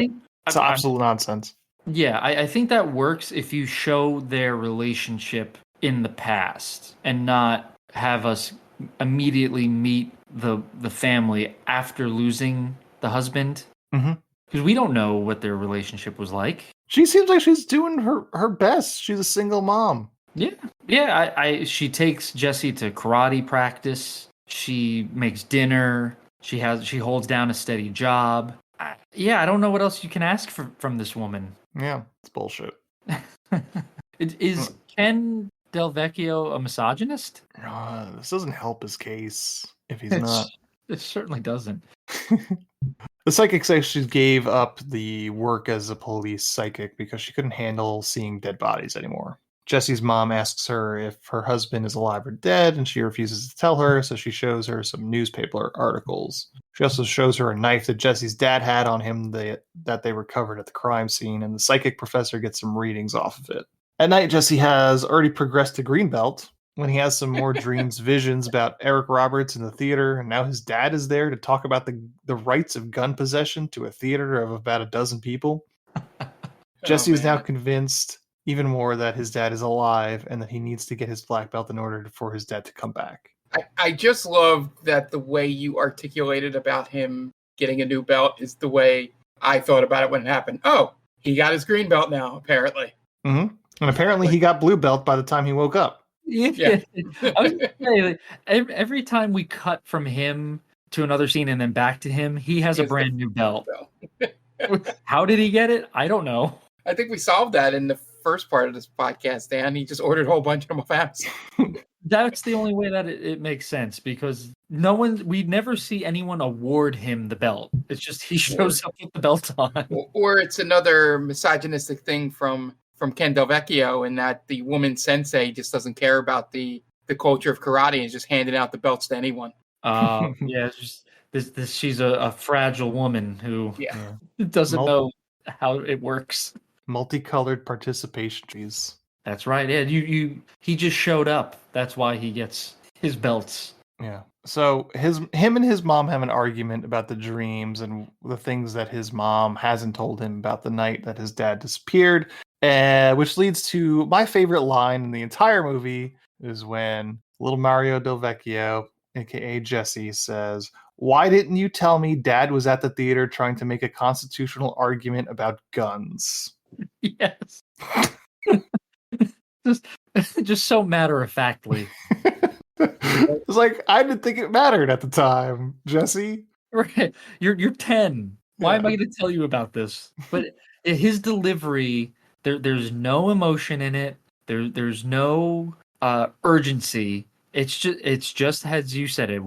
absolute nonsense. Yeah, I think that works if you show their relationship in the past and not have us immediately meet the family after losing the husband. Mhm. Because we don't know what their relationship was like. She seems like she's doing her best. She's a single mom. Yeah. She takes Jesse to karate practice. She makes dinner. She holds down a steady job. I don't know what else you can ask from this woman. Yeah, it's bullshit. Is Ken Del Vecchio a misogynist? This doesn't help his case if he's not. It certainly doesn't. The psychic says she gave up the work as a police psychic because she couldn't handle seeing dead bodies anymore. Jesse's mom asks her if her husband is alive or dead, and she refuses to tell her, so she shows her some newspaper articles. She also shows her a knife that Jesse's dad had on him that they recovered at the crime scene, and the psychic professor gets some readings off of it. At night, Jesse has already progressed to Greenbelt when he has some more dreams, visions about Eric Roberts in the theater, and now his dad is there to talk about the rights of gun possession to a theater of about a dozen people. Jesse is now convinced even more that his dad is alive and that he needs to get his black belt in order for his dad to come back. I just love that the way you articulated about him getting a new belt is the way I thought about it when it happened. Oh, he got his green belt now, apparently. Mm-hmm. And apparently he got blue belt by the time he woke up. Yeah. I was gonna say, like, every time we cut from him to another scene and then back to him, he has a brand new belt. How did he get it? I don't know. I think we solved that in the first part of this podcast, Dan. He just ordered a whole bunch of them off Amazon. That's the only way that it makes sense, because we never see anyone award him the belt. It's just he shows up with the belt on. Or it's another misogynistic thing from Ken Del Vecchio, in that the woman sensei just doesn't care about the culture of karate and is just handing out the belts to anyone. Yeah, it's just this she's a fragile woman who doesn't know how it works. Multicolored participation. Jeez. That's right. Yeah, he just showed up. That's why he gets his belts. Yeah. So him and his mom have an argument about the dreams and the things that his mom hasn't told him about the night that his dad disappeared, which leads to my favorite line in the entire movie is when little Mario Del Vecchio, aka Jesse, says, "Why didn't you tell me Dad was at the theater trying to make a constitutional argument about guns?" Yes. just so matter-of-factly. It's like, I didn't think it mattered at the time, Jesse. Right. You're 10. Why am I going to tell you about this? But his delivery, there's no emotion in it. There's no urgency. It's just as you said it.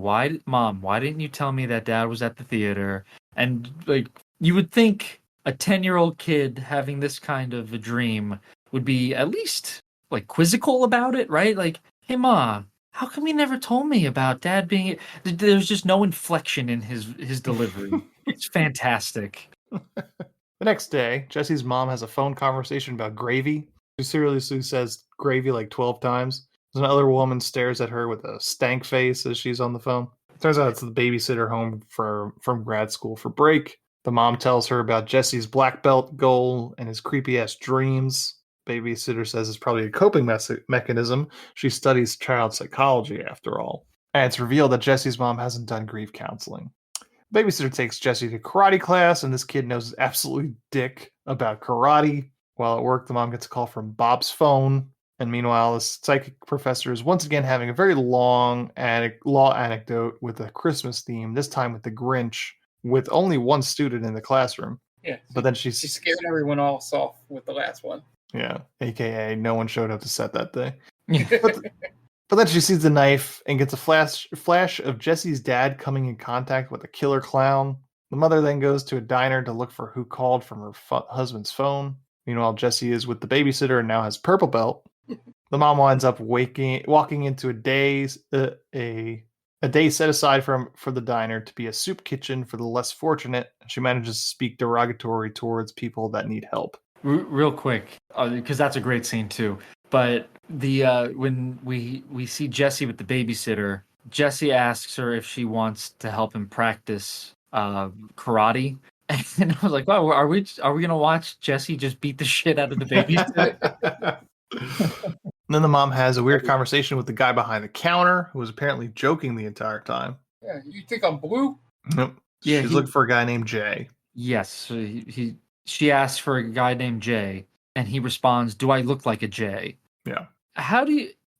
Mom, why didn't you tell me that Dad was at the theater? And like, you would think a 10-year-old kid having this kind of a dream would be at least like quizzical about it, right? Like, hey, Mom, how come you never told me about Dad being... There's just no inflection in his delivery. It's fantastic. The next day, Jesse's mom has a phone conversation about gravy. She seriously says gravy like 12 times. Another woman stares at her with a stank face as she's on the phone. Turns out it's the babysitter home from grad school for break. The mom tells her about Jesse's black belt goal and his creepy-ass dreams. Babysitter says it's probably a coping mechanism. She studies child psychology, after all. And it's revealed that Jesse's mom hasn't done grief counseling. Babysitter takes Jesse to karate class, and this kid knows absolutely dick about karate. While at work, the mom gets a call from Bob's phone. And meanwhile, the psychic professor is once again having a very long law anecdote with a Christmas theme, this time with the Grinch, with only one student in the classroom. Yeah. But then she scared everyone else off with the last one. yeah, AKA no one showed up to set that day. But then she sees the knife and gets a flash of Jesse's dad coming in contact with a killer clown. The mother then goes to a diner to look for who called from her husband's phone. Meanwhile, Jesse is with the babysitter and now has purple belt. The mom winds up walking into a day set aside for the diner to be a soup kitchen for the less fortunate. She manages to speak derogatory towards people that need help. Real quick, because that's a great scene too. But when we see Jesse with the babysitter, Jesse asks her if she wants to help him practice karate, and I was like, "Wow, are we gonna watch Jesse just beat the shit out of the babysitter?" And then the mom has a weird conversation with the guy behind the counter, who was apparently joking the entire time. Yeah, you think I'm blue? Nope. Yeah, she's looking for a guy named Jay. Yes, so she asks for a guy named Jay, and he responds, "Do I look like a Jay?" Yeah.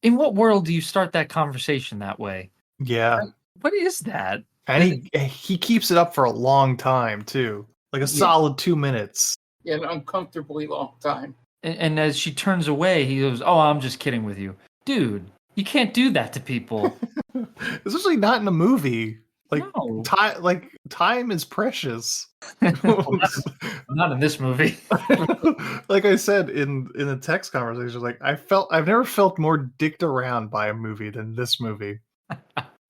In what world do you start that conversation that way? Yeah. What is that? And he keeps it up for a long time too, like a solid 2 minutes. Yeah, an uncomfortably long time. And as she turns away, he goes, "Oh, I'm just kidding with you, dude. You can't do that to people, especially not in a movie. Like no. time is precious." Not in this movie. Like I said in the text conversation, like I've never felt more dicked around by a movie than this movie.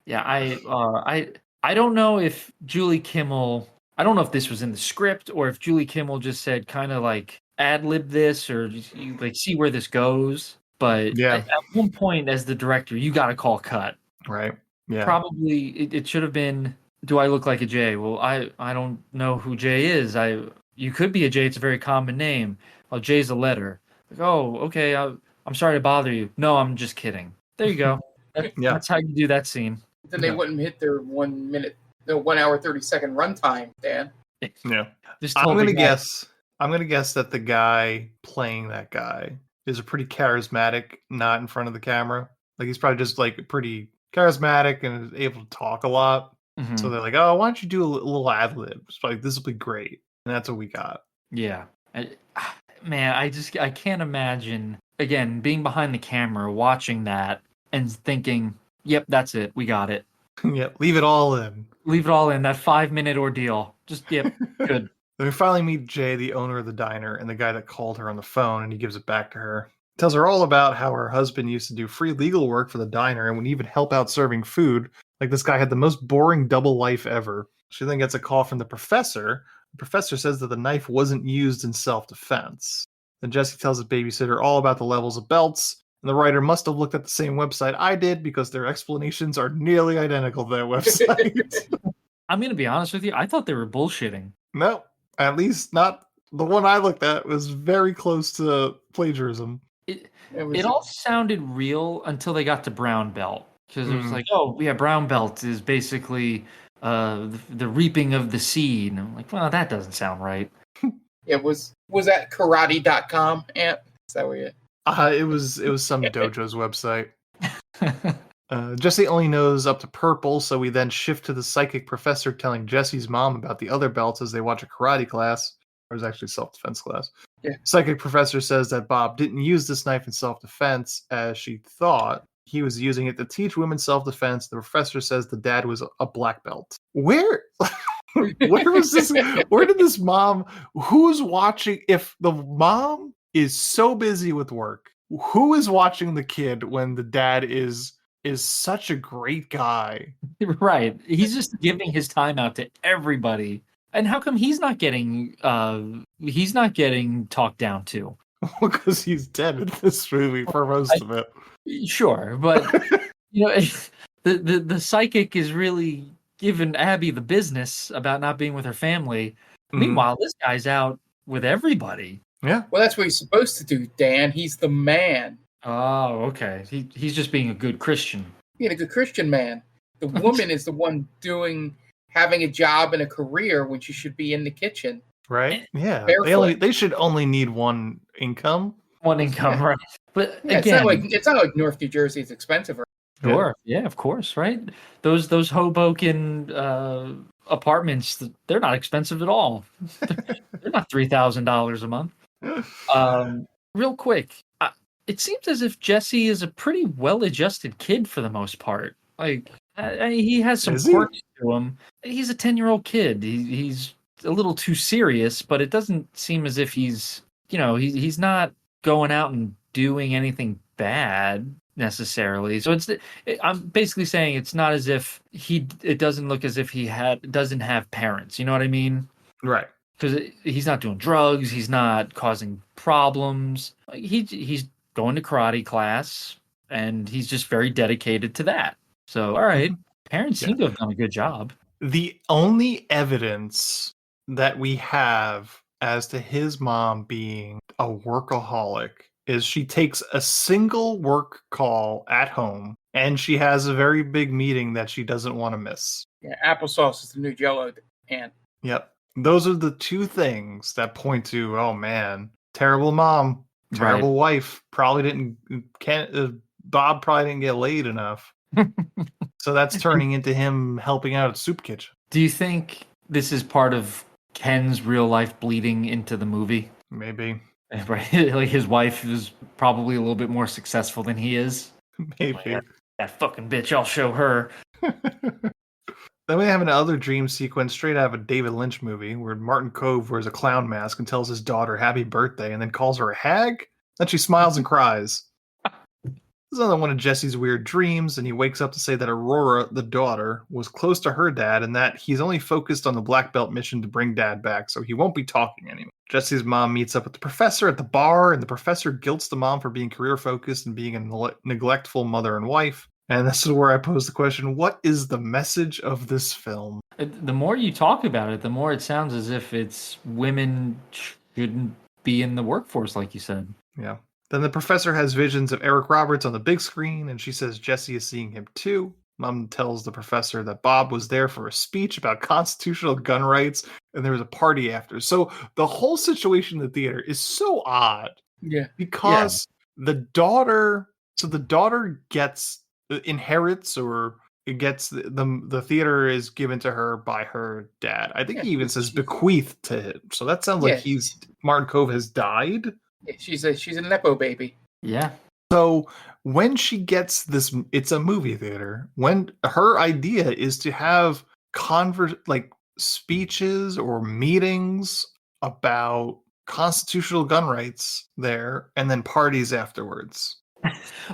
Yeah, I don't know if Julie Kimmel. I don't know if this was in the script or if Julie Kimmel just said kind of like ad-lib this or just, like see where this goes. But yeah, at one point as the director, you got to call cut. Right. Yeah. Probably it should have been, do I look like a Jay? Well, I don't know who Jay is. You could be a Jay. It's a very common name. Well, Jay's a letter. Like, oh, okay. I'm sorry to bother you. No, I'm just kidding. There you go. That's how you do that scene. Then they wouldn't hit their 1 minute, the 1 hour 30-second runtime, Dan. Yeah. I'm gonna guess that the guy playing that guy is a pretty charismatic, not in front of the camera. Like he's probably just like pretty charismatic and is able to talk a lot. Mm-hmm. So they're like, "Oh, why don't you do a little ad lib? Like this will be great." And that's what we got. Yeah, man, I can't imagine again being behind the camera, watching that, and thinking, "Yep, that's it. We got it." Yep, leave it all in. Leave it all in that 5-minute ordeal. Just yep, good. Then we finally meet Jay, the owner of the diner, and the guy that called her on the phone, and he gives it back to her. Tells her all about how her husband used to do free legal work for the diner and would even help out serving food. Like this guy had the most boring double life ever. She then gets a call from the professor. The professor says that the knife wasn't used in self-defense. Then Jesse tells his babysitter all about the levels of belts, and the writer must have looked at the same website I did because their explanations are nearly identical to that website. I'm going to be honest with you. I thought they were bullshitting. No, at least not the one I looked at was very close to plagiarism. It all sounded real until they got to brown belt. Because it was like, oh, yeah, brown belt is basically the reaping of the seed. And I'm like, well, that doesn't sound right. Yeah, was that karate.com, Ant? Is that where you... It was some dojo's website. Jesse only knows up to purple, so we then shift to the psychic professor telling Jesse's mom about the other belts as they watch a karate class. Or it was actually self-defense class. Yeah. Psychic professor says that Bob didn't use this knife in self-defense as she thought. He was using it to teach women self-defense. The professor says the dad was a black belt. Where was this? Where did this mom? Who's watching? If the mom is so busy with work, who is watching the kid when the dad is such a great guy? Right. He's just giving his time out to everybody. And how come he's not getting talked down to? Because he's dead in this movie for most of it. Sure, but the psychic is really giving Abby the business about not being with her family. Meanwhile, this guy's out with everybody. Yeah. Well, that's what he's supposed to do, Dan. He's the man. Oh, okay. He's just being a good Christian. Being a good Christian man. The woman is the one having a job and a career when she should be in the kitchen. Right? Yeah. Barefoot. They should only need one income. One income, right? But yeah, again, it's not like North New Jersey is expensive. Sure. Yeah, of course, right? Those Hoboken apartments, they're not expensive at all. They're not $3,000 a month. Real quick, it seems as if Jesse is a pretty well-adjusted kid for the most part. Like, he has some quirks to him. He's a 10-year-old kid. He's a little too serious, but it doesn't seem as if he's, he's not going out and doing anything bad necessarily. So I'm basically saying it's not as if it doesn't look as if he doesn't have parents. You know what I mean? Right. Because he's not doing drugs. He's not causing problems. He's going to karate class, and he's just very dedicated to that. So, all right, parents seem to have done a good job. The only evidence that we have as to his mom being a workaholic is she takes a single work call at home, and she has a very big meeting that she doesn't want to miss. Yeah, applesauce is the new Jell-O, and Yep. Those are the two things that point to, oh man, terrible mom, terrible wife. Probably Bob probably didn't get laid enough. So that's turning into him helping out at soup kitchen. Do you think this is part of Ken's real life bleeding into the movie? Maybe. Right. Like his wife is probably a little bit more successful than he is. Maybe. Like, that fucking bitch, I'll show her. Then we have another dream sequence straight out of a David Lynch movie where Martin Cove wears a clown mask and tells his daughter happy birthday and then calls her a hag. Then she smiles and cries. This is another one of Jesse's weird dreams, and he wakes up to say that Aurora, the daughter, was close to her dad and that he's only focused on the Black Belt mission to bring dad back, so he won't be talking anymore. Jesse's mom meets up with the professor at the bar, and the professor guilts the mom for being career-focused and being a neglectful mother and wife. And this is where I pose the question, what is the message of this film? The more you talk about it, the more it sounds as if it's women shouldn't be in the workforce, like you said. Yeah. Then the professor has visions of Eric Roberts on the big screen, and she says Jesse is seeing him too. Mom tells the professor that Bob was there for a speech about constitutional gun rights, and there was a party after. So the whole situation in the theater is so odd. Yeah. Because the daughter inherits, or it gets the theater is given to her by her dad. I think he even says bequeathed to him. So that sounds like Martin Cove has died. She's a nepo baby. Yeah. So when she gets this, it's a movie theater. When her idea is to have speeches or meetings about constitutional gun rights there, and then parties afterwards.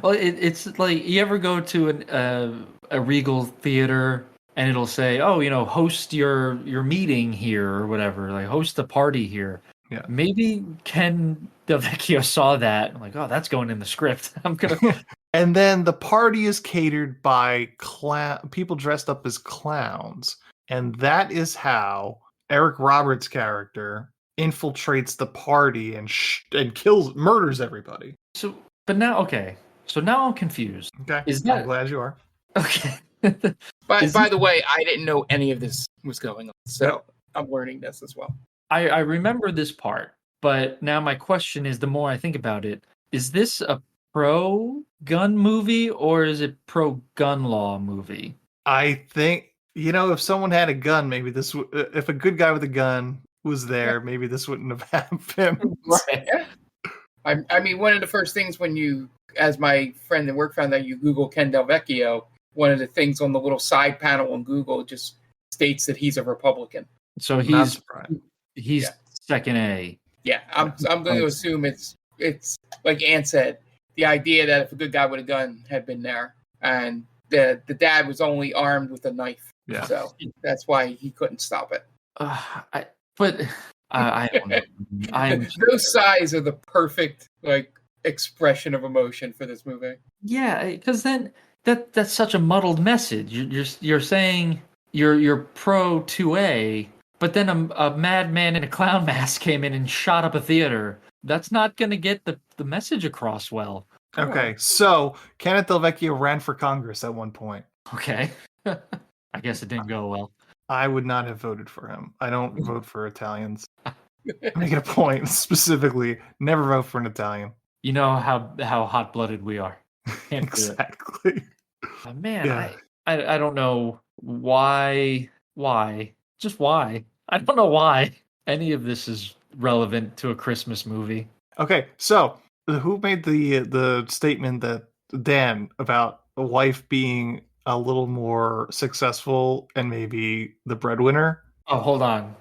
Well, it's like, you ever go to a Regal theater and it'll say, oh, host your meeting here or whatever, like host a party here. Yeah. Maybe Ken DelVecchio saw that. I'm like, oh, that's going in the script. I'm gonna. And then the party is catered by people dressed up as clowns, and that is how Eric Roberts' character infiltrates the party and murders everybody. So, but now, okay. So now I'm confused. Okay. I'm glad you are. Okay. By the way, I didn't know any of this was going on, so I'm learning this as well. I remember this part, but now my question is, the more I think about it, is this a pro-gun movie or is it pro-gun law movie? I think, if someone had a gun, maybe this would, if a good guy with a gun was there, maybe this wouldn't have happened. Right. I mean, one of the first things when you, as my friend at work found out, you Google Ken DelVecchio, one of the things on the little side panel on Google just states that he's a Republican. So he's second A. Yeah, I'm going to assume it's like Ann said, the idea that if a good guy with a gun had been there, and the dad was only armed with a knife, so that's why he couldn't stop it. I don't know. Those sighs are the perfect expression of emotion for this movie. Yeah, because then that's such a muddled message. You're saying you're pro 2A. But then a madman in a clown mask came in and shot up a theater. That's not going to get the message across well. Okay, so Kenneth DelVecchio ran for Congress at one point. Okay. I guess it didn't go well. I would not have voted for him. I don't vote for Italians. Make it a point, specifically, never vote for an Italian. You know how hot-blooded we are. Exactly. Man, I don't know why Just why? I don't know why any of this is relevant to a Christmas movie. Okay, so who made the statement that Dan about a wife being a little more successful and maybe the breadwinner? Oh, hold on.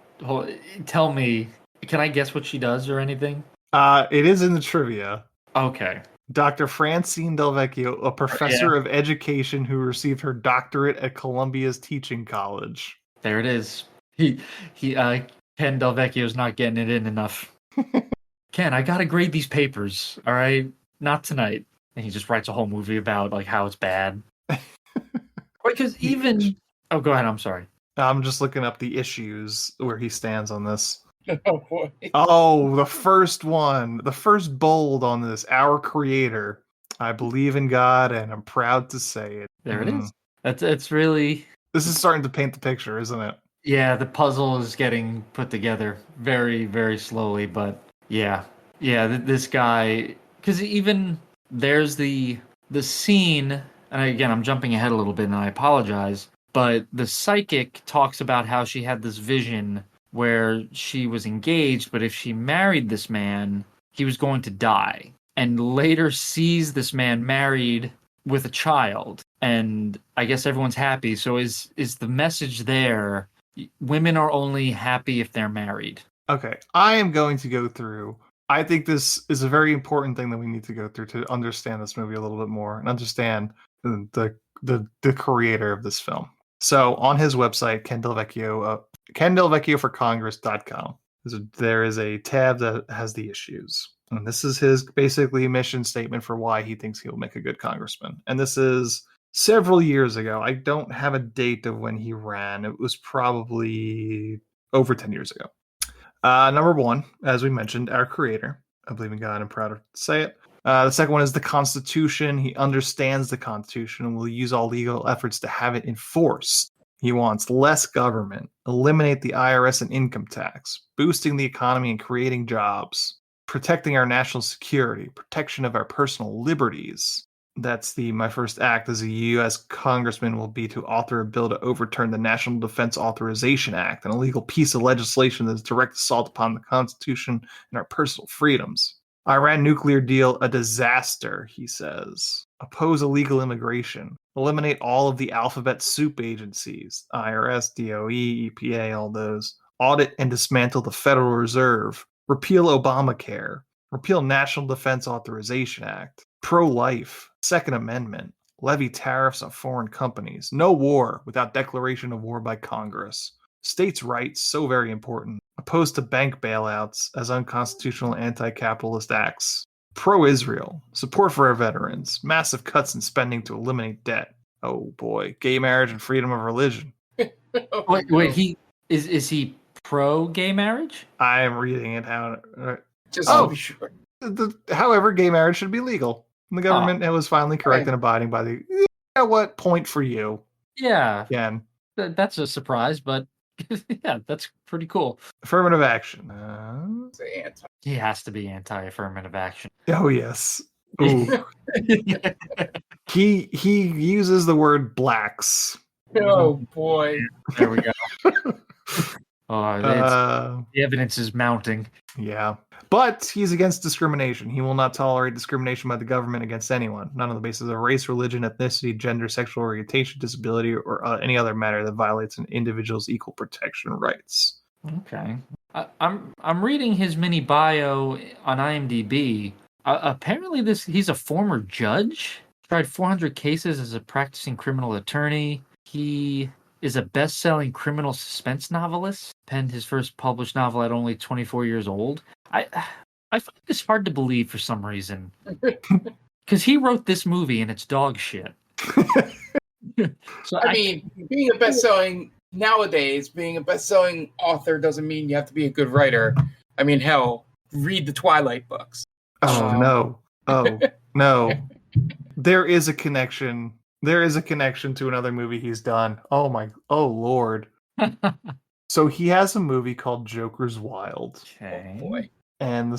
Tell me, can I guess what she does or anything? It is in the trivia. Okay. Dr. Francine Del Vecchio, a professor of education who received her doctorate at Columbia's Teaching College. There it is. Ken Del Vecchio's not getting it in enough. Ken, I gotta grade these papers, all right? Not tonight. And he just writes a whole movie about like how it's bad. Because even oh, go ahead. I'm sorry. I'm just looking up the issues where he stands on this. Oh boy. Oh, the first one, the first bold on this. Our Creator. I believe in God, and I'm proud to say it. There it is. It's really. This is starting to paint the picture, isn't it? Yeah, the puzzle is getting put together very, very slowly, but yeah, this guy, because even there's the scene, and again, I'm jumping ahead a little bit, and I apologize, but the psychic talks about how she had this vision where she was engaged, but if she married this man, he was going to die, and later sees this man married with a child, and I guess everyone's happy. So is the message there? Women are only happy if they're married. Okay, I am going to go through. I think this is a very important thing that we need to go through to understand this movie a little bit more and understand the creator of this film. So on his website, Ken Del Vecchio, KenDelVecchioForCongress.com, there is a tab that has the issues. And this is his basically mission statement for why he thinks he'll make a good congressman. And this is several years ago. I don't have a date of when he ran. It was probably over 10 years ago. Number one, as we mentioned, our creator. I believe in God. I'm proud to say it. The second one is the Constitution. He understands the Constitution and will use all legal efforts to have it enforced. He wants less government, eliminate the IRS and income tax, boosting the economy and creating jobs, protecting our national security, protection of our personal liberties. That's my first act as a U.S. congressman will be to author a bill to overturn the National Defense Authorization Act, an illegal piece of legislation that is direct assault upon the Constitution and our personal freedoms. Iran nuclear deal, a disaster, he says. Oppose illegal immigration. Eliminate all of the alphabet soup agencies, IRS, DOE, EPA, all those. Audit and dismantle the Federal Reserve. Repeal Obamacare. Repeal National Defense Authorization Act. Pro-life. Second Amendment. Levy tariffs on foreign companies. No war without declaration of war by Congress. States' rights, so very important. Opposed to bank bailouts as unconstitutional anti-capitalist acts. Pro-Israel. Support for our veterans. Massive cuts in spending to eliminate debt. Oh boy. Gay marriage and freedom of religion. Wait, he is he pro-gay marriage? I am reading it how. Just to be sure. However, gay marriage should be legal. And the government was finally correct in abiding by the. What point for you? Yeah. Again. That's a surprise, but yeah, that's pretty cool. Affirmative action. He has to be anti-affirmative action. Oh yes. Ooh. He uses the word blacks. Oh boy. There we go. The evidence is mounting. Yeah. But he's against discrimination. He will not tolerate discrimination by the government against anyone, none on the basis of race, religion, ethnicity, gender, sexual orientation, disability, or any other matter that violates an individual's equal protection rights. Okay. I'm reading his mini bio on IMDb. Apparently he's a former judge. Tried 400 cases as a practicing criminal attorney. He is a best-selling criminal suspense novelist. Penned his first published novel at only 24 years old. I find this hard to believe for some reason. Because he wrote this movie and it's dog shit. So I mean, being a best-selling author doesn't mean you have to be a good writer. I mean, hell, read the Twilight books. Oh no. Oh no. There is a connection. There is a connection to another movie he's done. Oh Lord. So he has a movie called Joker's Wild. Okay. Oh boy. And the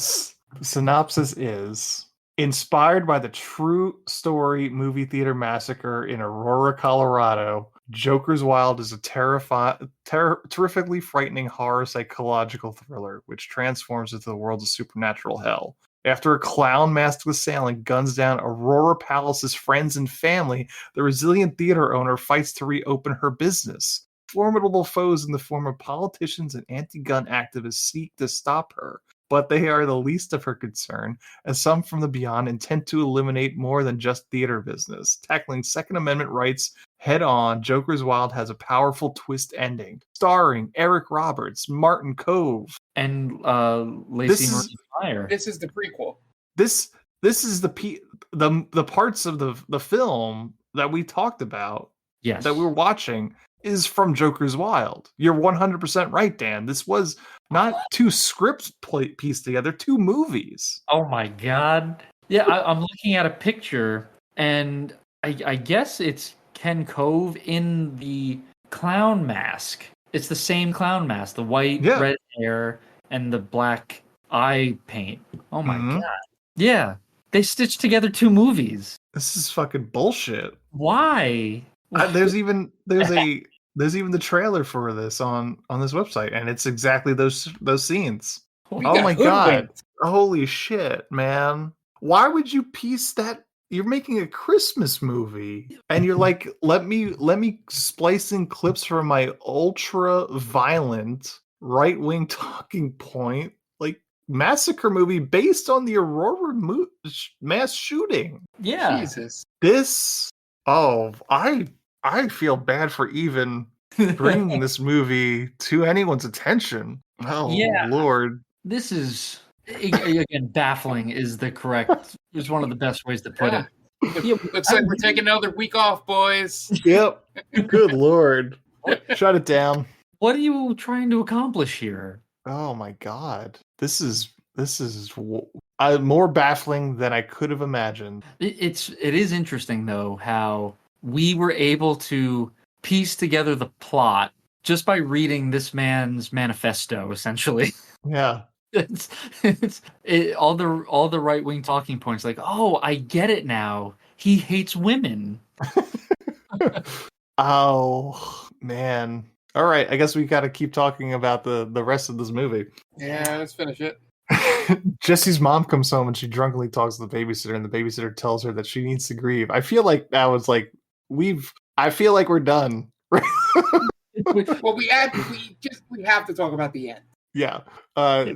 synopsis is inspired by the true story movie theater massacre in Aurora, Colorado. Joker's Wild is a terrifically frightening horror psychological thriller which transforms into the world of supernatural hell. After a clown masked assailant guns down Aurora Palace's friends and family, the resilient theater owner fights to reopen her business. Formidable foes in the form of politicians and anti-gun activists seek to stop her, but they are the least of her concern, as some from the beyond intend to eliminate more than just theater business. Tackling Second Amendment rights head on, Joker's Wild has a powerful twist ending, starring Eric Roberts, Martin Cove, and Lacey Marie Meyer. This is the prequel. This is the parts of the film that we talked about, yes, that we were watching, is from Joker's Wild. You're 100% right, Dan. This was not two scripts pieced together, two movies. Oh my god! Yeah, I'm looking at a picture, and I guess it's Ken Cove in the clown mask. It's the same clown mask, the white, red hair, and the black eye paint. Oh my god! Yeah, they stitched together two movies. This is fucking bullshit. Why? There's even the trailer for this on this website, and it's exactly those scenes. Oh my god! Holy shit, man! Why would you piece that? You're making a Christmas movie, and you're like, let me splice in clips from my ultra violent right wing talking point, like massacre movie based on the Aurora mass shooting. Yeah, Jesus. This. Oh, I feel bad for even bringing this movie to anyone's attention. Oh, yeah. Lord. This is, again, baffling is one of the best ways to put it. Yeah, looks like we're taking another week off, boys. Yep. Good Lord. Shut it down. What are you trying to accomplish here? Oh my God. This is more baffling than I could have imagined. It is interesting, though, how we were able to piece together the plot just by reading this man's manifesto, essentially. Yeah. All the right-wing talking points, like, oh, I get it now. He hates women. Oh, man. All right, I guess we got to keep talking about the rest of this movie. Yeah, let's finish it. Jesse's mom comes home and she drunkenly talks to the babysitter, and the babysitter tells her that she needs to grieve. I feel like that was like I feel like we're done. Well, we have to talk about the end. Yeah.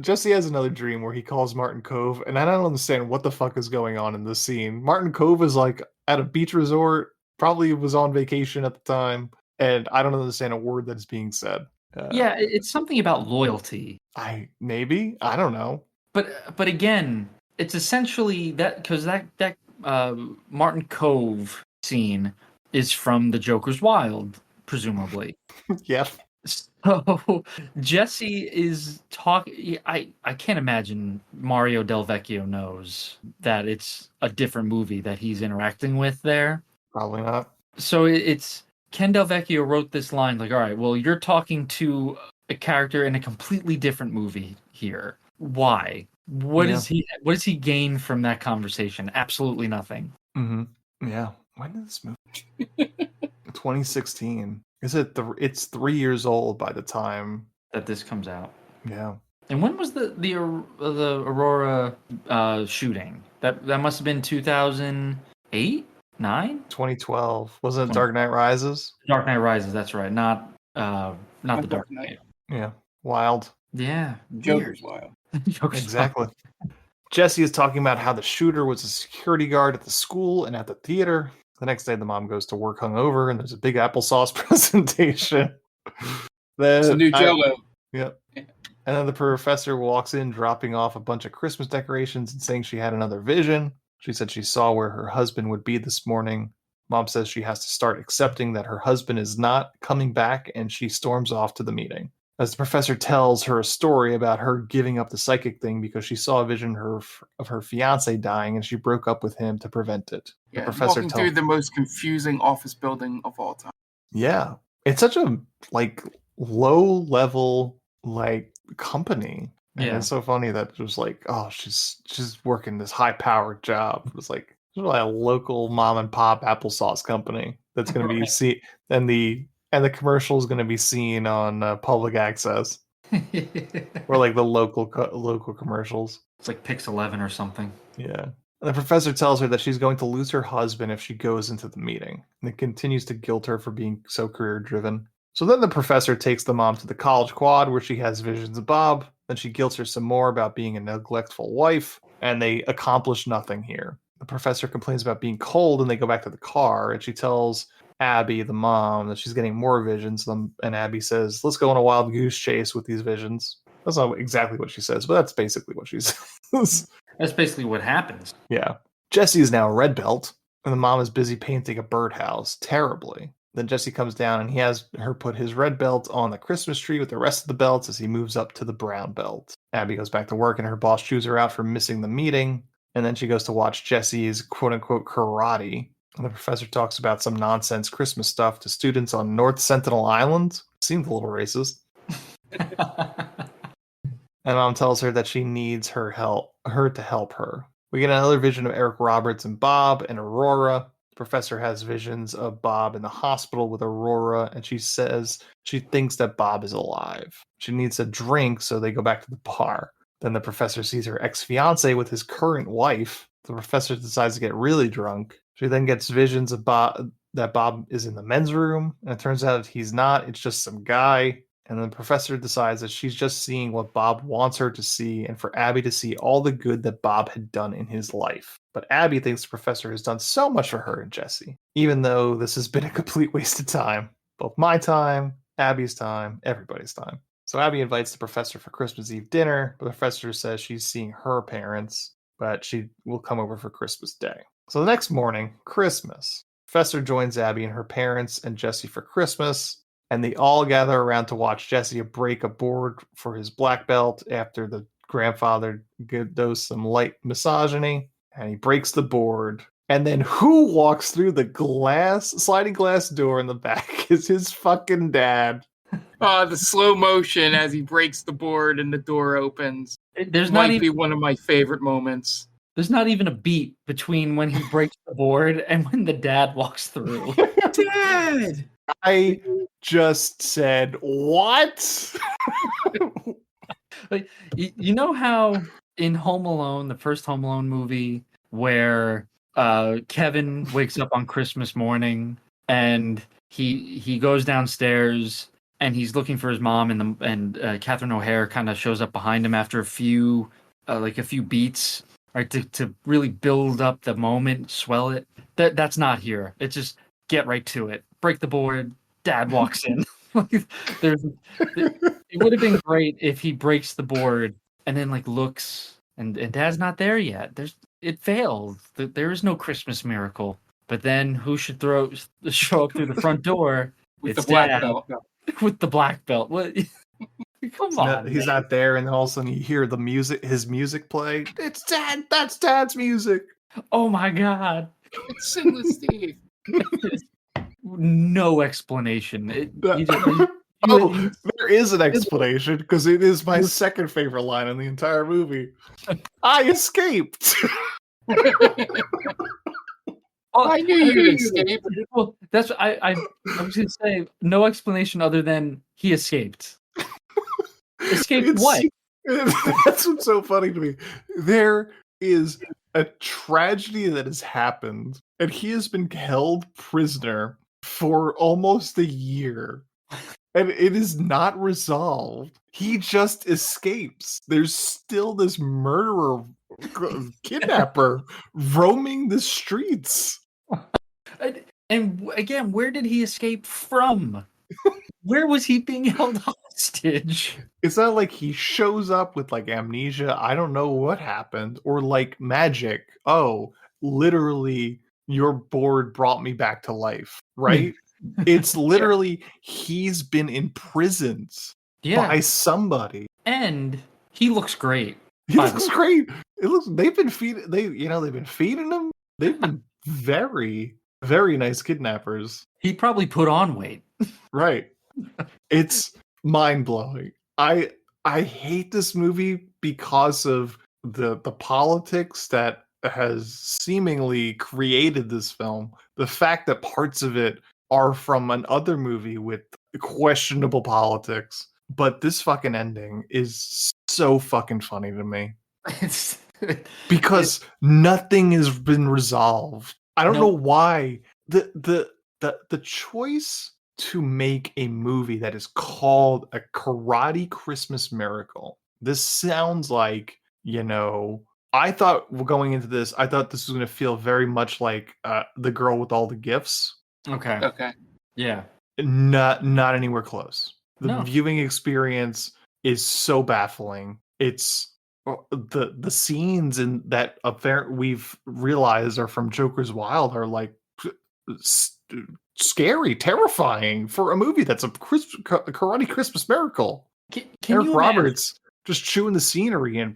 Jesse has another dream where he calls Martin Cove, and I don't understand what the fuck is going on in this scene. Martin Cove is like at a beach resort, probably was on vacation at the time, and I don't understand a word that's being said. Yeah, it's something about loyalty. I don't know. But again, it's essentially that, because that Martin Cove scene is from the Joker's Wild, presumably. Yep. So Jesse is talking. I can't imagine Mario Del Vecchio knows that it's a different movie that he's interacting with there. Probably not. So it's Ken Del Vecchio wrote this line like, all right, well, you're talking to a character in a completely different movie here. Why? What does he gain from that conversation? Absolutely nothing. Mm-hmm. Yeah. When did this movie? 2016. It's 3 years old by the time that this comes out. Yeah. And when was the Aurora shooting? That must have been 2008, 9, 2012. Wasn't it Dark Knight Rises? Dark Knight Rises. That's right. Not the Dark Knight. Yeah. Wild. Yeah. Joker's Wild. Exactly. Jesse is talking about how the shooter was a security guard at the school and at the theater. The next day, the mom goes to work hungover, and there's a big applesauce presentation. It's a new Jell-O. Yep. And then the professor walks in, dropping off a bunch of Christmas decorations and saying she had another vision. She said she saw where her husband would be this morning. Mom says she has to start accepting that her husband is not coming back, and she storms off to the meeting. As the professor tells her a story about her giving up the psychic thing because she saw a vision of her fiance dying, and she broke up with him to prevent it. Yeah, the professor walking through the most confusing office building of all time. Yeah, it's such a low level company. And Yeah, it's so funny that it was like, oh, she's working this high powered job. It was like, There's like a local mom and pop applesauce company that's going to be and the commercial is going to be seen on public access. Or like the local commercials. It's like Pix 11 or something. Yeah. And the professor tells her that she's going to lose her husband if she goes into the meeting, and it continues to guilt her for being so career driven. So then the professor takes the mom to the college quad where she has visions of Bob. Then she guilts her some more about being a neglectful wife, and they accomplish nothing here. The professor complains about being cold, and they go back to the car, and she tells Abby, the mom, that she's getting more visions. And Abby says, let's go on a wild goose chase with these visions. That's not exactly what she says, but that's basically what she says. That's basically what happens. Yeah. Jesse is now a red belt, and the mom is busy painting a birdhouse terribly. Then Jesse comes down, and he has her put his red belt on the Christmas tree with the rest of the belts as he moves up to the brown belt. Abby goes back to work, and her boss chews her out for missing the meeting. And then she goes to watch Jesse's quote-unquote karate. And the professor talks about some nonsense Christmas stuff to students on North Sentinel Island. Seems a little racist. And mom tells her that she needs her to help her. We get another vision of Eric Roberts and Bob and Aurora. The professor has visions of Bob in the hospital with Aurora, and she says she thinks that Bob is alive. She needs a drink, so they go back to the bar. Then the professor sees her ex-fiance with his current wife. The professor decides to get really drunk. She then gets visions of that Bob is in the men's room, and it turns out he's not. It's just some guy. And the professor decides that she's just seeing what Bob wants her to see, and for Abby to see all the good that Bob had done in his life. But Abby thinks the professor has done so much for her and Jesse, even though this has been a complete waste of time. Both my time, Abby's time, everybody's time. So Abby invites the professor for Christmas Eve dinner, but the professor says she's seeing her parents, but she will come over for Christmas Day. So the next morning, Christmas. Professor joins Abby and her parents and Jesse for Christmas, and they all gather around to watch Jesse break a board for his black belt after the grandfather does some light misogyny, and he breaks the board. And then who walks through the sliding glass door in the back is his fucking dad. The slow motion as he breaks the board and the door opens. There's might be one of my favorite moments. There's not even a beat between when he breaks the board and when the dad walks through. Dad! I just said, what? Like, you know how in Home Alone, the first Home Alone movie, where Kevin wakes up on Christmas morning and he goes downstairs and he's looking for his mom, and Catherine O'Hara kind of shows up behind him after a few beats, right, to really build up the moment, swell it. That's not here. It's just get right to it. Break the board. Dad walks in. It would have been great if he breaks the board and then looks and Dad's not there yet. It failed. There is no Christmas miracle. But then who should show up through the front door? With It's the black Dad. belt. With the black belt. What? Come on. He's not there, and then all of a sudden you hear his music play. It's Dad. That's Dad's music. Oh my God. It's Sinless Steve. No explanation. There is an explanation, because it is my second favorite line in the entire movie. I escaped. I knew you'd escape. Well, that's I was going to say no explanation other than he escaped. Escaped what? That's what's so funny to me. There is a tragedy that has happened, and he has been held prisoner for almost a year, and it is not resolved. He just escapes. There's still this murderer, kidnapper roaming the streets. And again, where did he escape from? Where was he being held hostage? It's not like he shows up with amnesia. I don't know what happened, or magic. Oh, literally, your board brought me back to life, right? It's literally he's been imprisoned by somebody, and he looks great. He looks great. They've been feeding. They've been feeding him. They've been very, very nice kidnappers. He probably put on weight. Right. It's mind-blowing. I hate this movie because of the politics that has seemingly created this film, the fact that parts of it are from another movie with questionable politics, but this fucking ending is so fucking funny to me. Because nothing has been resolved. I don't know why the choice to make a movie that is called A Karate Christmas Miracle. This sounds like, I thought going into this, I thought this was going to feel very much like The Girl with All the Gifts. Okay. Yeah. Not anywhere close. The No. viewing experience is so baffling. It's the scenes in that we've realized are from Joker's Wild are like scary, terrifying for a movie that's a Karate Christmas Miracle. Can Eric you Roberts just chewing the scenery and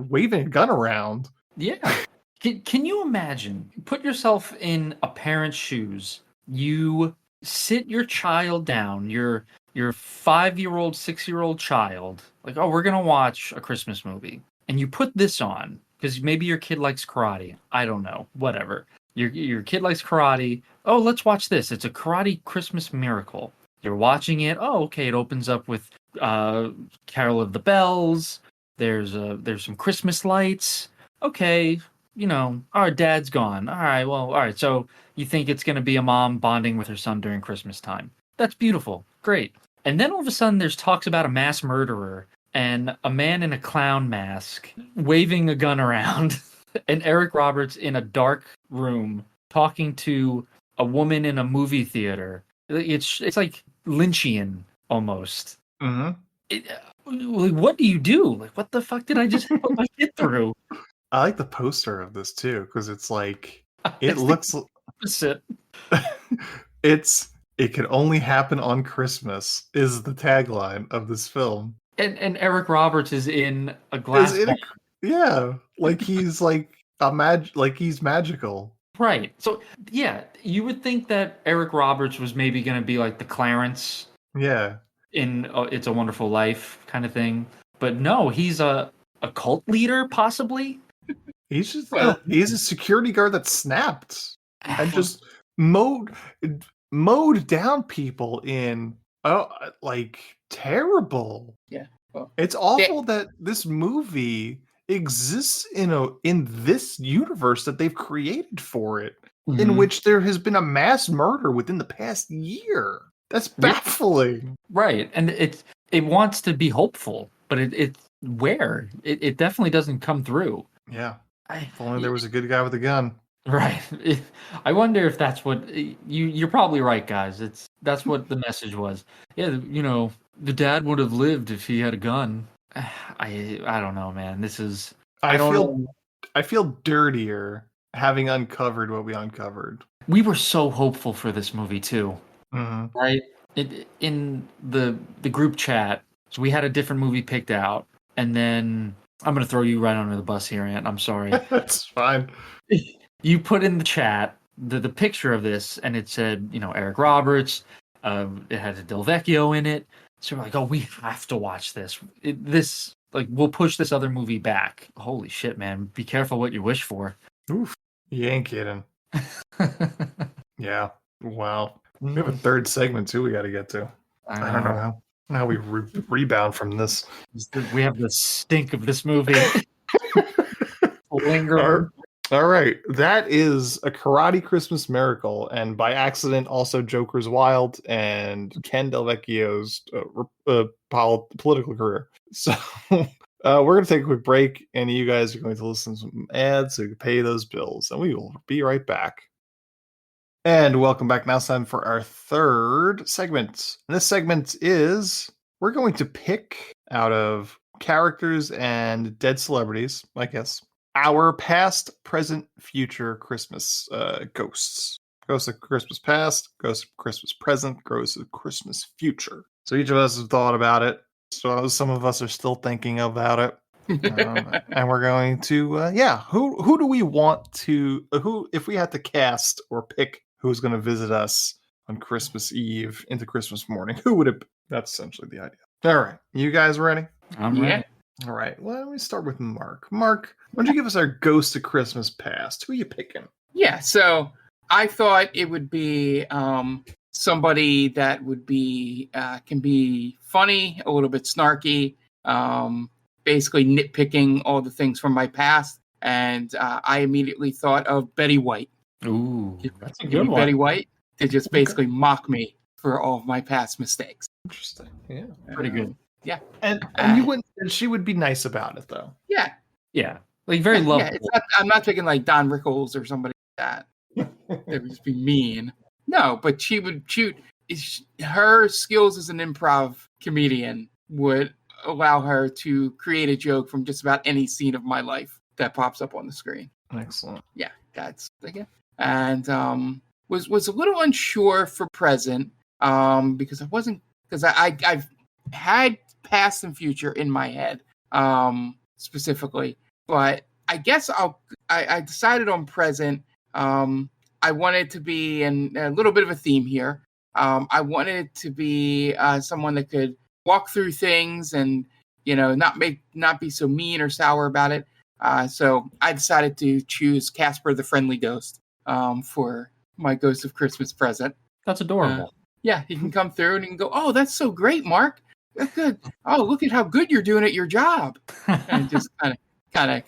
waving a gun around. Yeah. Can you imagine? Put yourself in a parent's shoes. You sit your child down, your 5-year-old, 6-year-old child, like, oh, we're gonna watch a Christmas movie, and you put this on because maybe your kid likes karate. I don't know, whatever. Your kid likes karate. Oh, let's watch this. It's a Karate Christmas Miracle. You're watching it. Oh, okay. It opens up with Carol of the Bells. There's some Christmas lights. Okay, our dad's gone. All right. So you think it's going to be a mom bonding with her son during Christmas time. That's beautiful. Great. And then all of a sudden there's talks about a mass murderer and a man in a clown mask waving a gun around and Eric Roberts in a dark room talking to a woman in a movie theater. It's like Lynchian almost. Mm-hmm. What do you do? Like, what the fuck did I just put my kid through? I like the poster of this too, because it's like it looks opposite. It can only happen on Christmas is the tagline of this film. And Eric Roberts is in a glass. Yeah, like he's like he's magical. Right. So yeah, you would think that Eric Roberts was maybe going to be like the Clarence. Yeah. In It's a Wonderful Life kind of thing, but no, he's a cult leader possibly. He's just he's a security guard that snapped and just mowed down people in like terrible. Yeah. Well, it's awful that this movie exists in this universe that they've created for it, in which there has been a mass murder within the past year. That's baffling. Right. And it wants to be hopeful, but it definitely doesn't come through. Yeah. If only there was a good guy with a gun. Right. I wonder if that's what you're probably right, guys. That's what the message was. Yeah, the dad would have lived if he had a gun. I don't know, man. I feel dirtier having uncovered what we uncovered. We were so hopeful for this movie too. Mm-hmm. Right? In the group chat, so we had a different movie picked out, and then I'm going to throw you right under the bus here, Ant. I'm sorry. That's fine. You put in the chat the picture of this, and it said, Eric Roberts. It had a Del Vecchio in it. So we're like, oh, we have to watch this. We'll push this other movie back. Holy shit, man. Be careful what you wish for. Oof. You ain't kidding. Yeah. Wow. We have a third segment, too, we got to get to. I don't know how we rebound from this. We have the stink of this movie. Linger. All right. That is A Karate Christmas Miracle, and by accident, also Joker's Wild and Ken Del Vecchio's political career. So we're going to take a quick break, and you guys are going to listen to some ads so you can pay those bills, and we will be right back. And welcome back. Now it's time for our third segment. And this segment is we're going to pick out of characters and dead celebrities, I guess, our past, present, future Christmas ghosts. Ghosts of Christmas past, ghosts of Christmas present, ghosts of Christmas future. So each of us have thought about it. So some of us are still thinking about it. And we're going to, who do we want to, if we had to cast or pick who's going to visit us on Christmas Eve into Christmas morning, who would it be? That's essentially the idea. All right. You guys ready? I'm ready. All right. Well, let me start with Mark. Mark, why don't you give us our Ghost of Christmas Past? Who are you picking? Yeah, so I thought it would be somebody that would be can be funny, a little bit snarky, basically nitpicking all the things from my past, and I immediately thought of Betty White. Ooh, that's a Give good me one. Betty White to just basically mock me for all of my past mistakes. Interesting. Yeah. Pretty good. Yeah. And you wouldn't. And she would be nice about it, though. Yeah. Yeah. Like very Yeah, lovable. it's not, I'm not thinking like Don Rickles or somebody like that. That would just be mean. No, but she would shoot. Her skills as an improv comedian would allow her to create a joke from just about any scene of my life that pops up on the screen. Excellent. Yeah, that's again. And was a little unsure for present because I've had past and future in my head specifically, but I guess I decided on present. I wanted to be in a little bit of a theme here. I wanted to be someone that could walk through things and not be so mean or sour about it. So I decided to choose Casper the Friendly Ghost for my Ghost of Christmas present. That's adorable. Yeah, he can come through and he can go, "Oh, that's so great, Mark. That's good. Oh, look at how good you're doing at your job," and just kind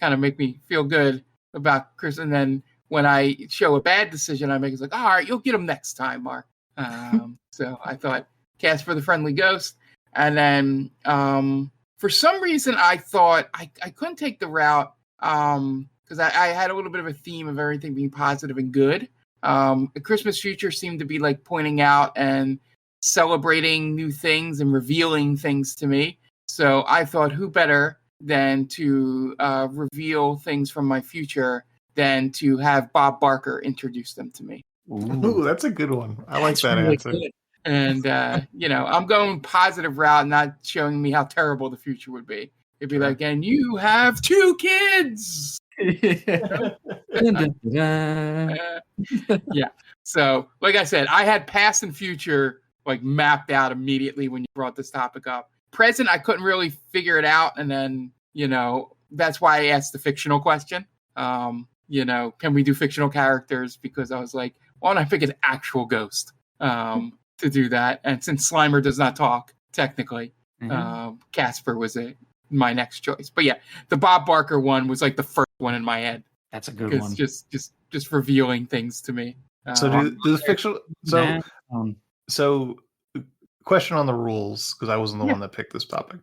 of make me feel good about Chris. And then when I show a bad decision, I make it like, "All right, you'll get him next time, Mark." So I thought Casper the Friendly Ghost, and then for some reason I thought I couldn't take the route because I had a little bit of a theme of everything being positive and good. The Christmas future seemed to be like pointing out and celebrating new things and revealing things to me. So I thought, who better than to reveal things from my future than to have Bob Barker introduce them to me. Ooh, that's a good one. I like that really answer. good. And I'm going positive route, not showing me how terrible the future would be. It'd be like, and you have 2 kids. Yeah. So, like I said, I had past and future like mapped out immediately when you brought this topic up. Present, I couldn't really figure it out, and then that's why I asked the fictional question. Can we do fictional characters? Because I was like, why don't I pick an actual ghost to do that? And since Slimer does not talk, technically, Casper was my next choice. But yeah, the Bob Barker one was like the first one in my head. That's a good one. Just revealing things to me. So do the fictional. So question on the rules, because I wasn't the one that picked this topic.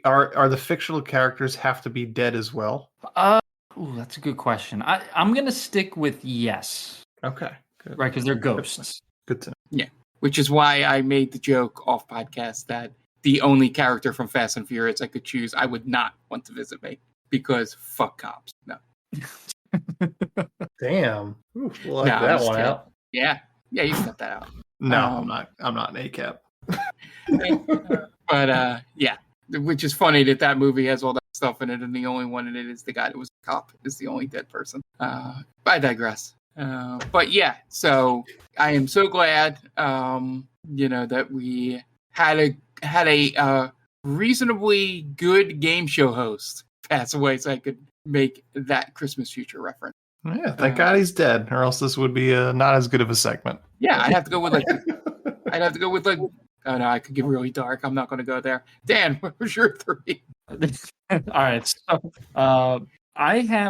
Are the fictional characters have to be dead as well? That's a good question. I'm gonna stick with yes. Okay. Good. Right, because they're ghosts. Good to know. Yeah, which is why I made the joke off podcast that the only character from Fast and Furious I could choose, I would not want to visit me because fuck cops. No. Damn. Ooh, we'll let that one out. Yeah, you can cut that out. No, I'm not. I'm not an ACAP. But yeah, which is funny that movie has all that stuff in it, and the only one in it is the guy that was a cop, is the only dead person. But I digress. But yeah, so I am so glad, that we had a reasonably good game show host pass away, so I could make that Christmas future reference. Yeah, thank God he's dead, or else this would be not as good of a segment. Yeah, I'd have to go with oh no, I could get really dark. I'm not going to go there. Dan, what was your 3? All right, so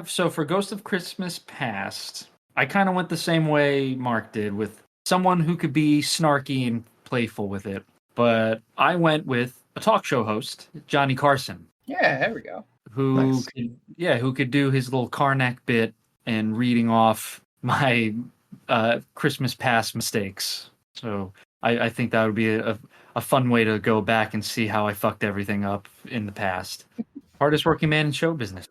so for Ghost of Christmas Past, I kind of went the same way Mark did, with someone who could be snarky and playful with it. But I went with a talk show host, Johnny Carson. Yeah, there we go. Who could do his little Karnak bit and reading off my Christmas past mistakes. So I think that would be a fun way to go back and see how I fucked everything up in the past. Hardest working man in show business.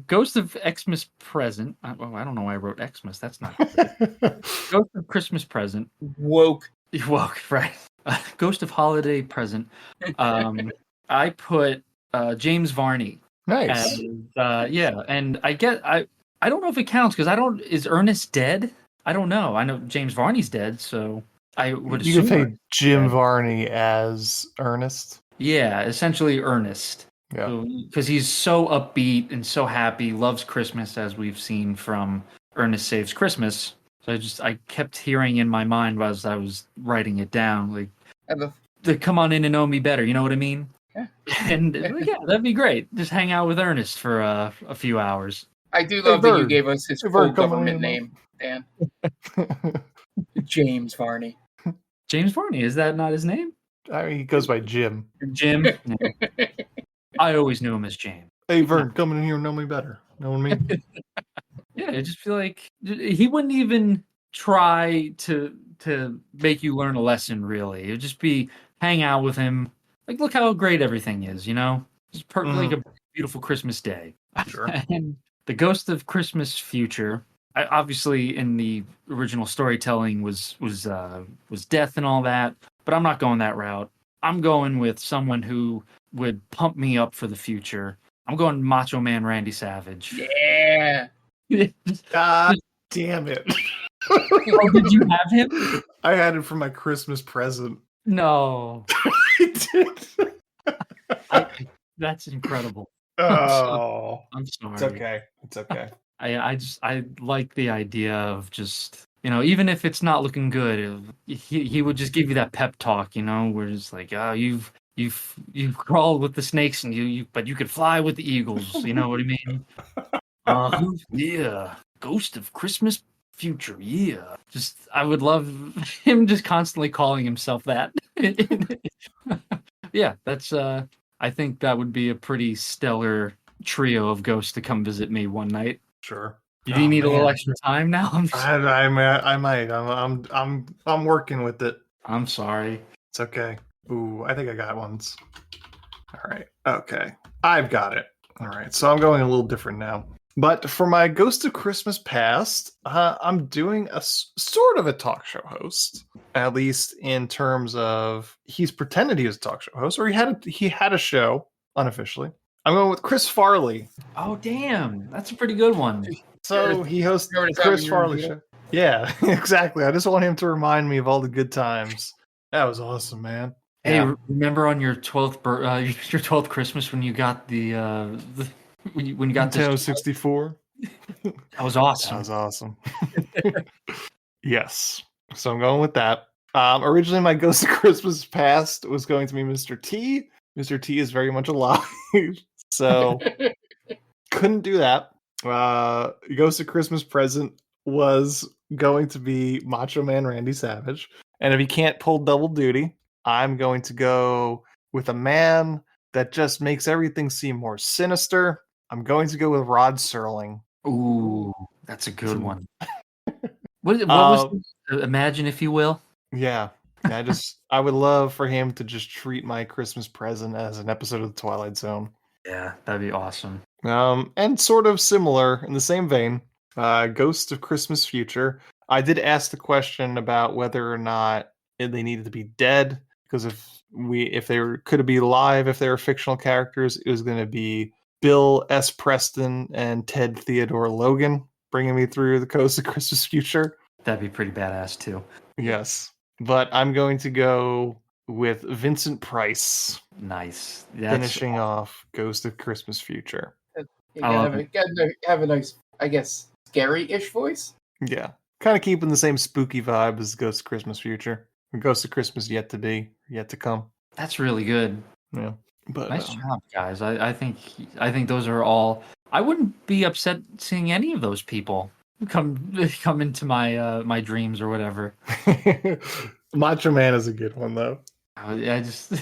Ghost of Xmas Present. I don't know why I wrote Xmas. That's not good. Ghost of Christmas Present. Woke, right. Ghost of Holiday Present. I put James Varney. Nice. And I don't know if it counts because is Ernest dead? I don't know. I know James Varney's dead, so I would assume. You could say Jim Varney as Ernest. Yeah, essentially Ernest. Yeah. Because he's so upbeat and so happy, loves Christmas, as we've seen from Ernest Saves Christmas. So I kept hearing in my mind as I was writing it down, like, to come on in and know me better. You know what I mean? Yeah. And yeah, that'd be great. Just hang out with Ernest for a few hours. I do love that you gave us his Hey, full Vern, come on government in. name, Dan. James Varney. James Varney, is that not his name? I mean, he goes by Jim. Jim? Yeah. I always knew him as James. Hey, Vern, come in here and know me better. Know what I mean? Yeah, I just feel like he wouldn't even try to make you learn a lesson, really. It'd just be hang out with him. Like, look how great everything is, you know? Just like a beautiful Christmas day. Sure. And the Ghost of Christmas Future, obviously in the original storytelling was death and all that, but I'm not going that route. I'm going with someone who would pump me up for the future. I'm going Macho Man Randy Savage. Yeah. God damn it. Oh, did you have him? I had it for my Christmas present. No. I did. That's incredible. Oh. I'm sorry. It's okay. It's okay. I like the idea of just, you know, even if it's not looking good, he would just give you that pep talk, you know, where it's like, oh, you've crawled with the snakes and but you could fly with the eagles. You know what I mean? Yeah. Ghost of Christmas Future. Yeah. Just, I would love him just constantly calling himself that. Yeah, that's, I think that would be a pretty stellar trio of ghosts to come visit me one night. Sure. Do you need a little extra time now? I might. I'm working with it. I'm sorry. It's okay. Ooh, I think I got ones. All right. Okay. I've got it. All right. So I'm going a little different now. But for my Ghost of Christmas Past, I'm doing a sort of a talk show host, at least in terms of he's pretended he was a talk show host, or he had a show unofficially. I'm going with Chris Farley. Oh, damn. That's a pretty good one. So he hosts Chris Farley show. Yeah, exactly. I just want him to remind me of all the good times. That was awesome, man. Hey, Yeah. remember on your 12th Christmas when you got the when you got Nintendo 64? That was awesome. That was awesome. Yes. So I'm going with that. Originally, my Ghost of Christmas Past was going to be Mr. T. Mr. T is very much alive, so couldn't do that. Ghost of Christmas Present was going to be Macho Man Randy Savage. And if he can't pull double duty, I'm going to go with a man that just makes everything seem more sinister. I'm going to go with Rod Serling. Ooh, that's a good one. What was Imagine, if you will? Yeah. I would love for him to just treat my Christmas present as an episode of The Twilight Zone. Yeah, that'd be awesome. And sort of similar in the same vein, Ghost of Christmas Future. I did ask the question about whether or not they needed to be dead, because if they could be alive, if they were fictional characters, it was going to be Bill S. Preston and Ted Theodore Logan bringing me through the Ghost of Christmas Future. That'd be pretty badass too. Yes, but I'm going to go with Vincent Price. Nice. Finishing off Ghost of Christmas Future. You gotta have a nice, I guess, scary-ish voice. Yeah. Kind of keeping the same spooky vibe as Ghost of Christmas Future. Ghost of Christmas yet to be, yet to come. That's really good. Yeah. But nice job, guys. I think those are all. I wouldn't be upset seeing any of those people come into my dreams or whatever. Macho Man is a good one though. I just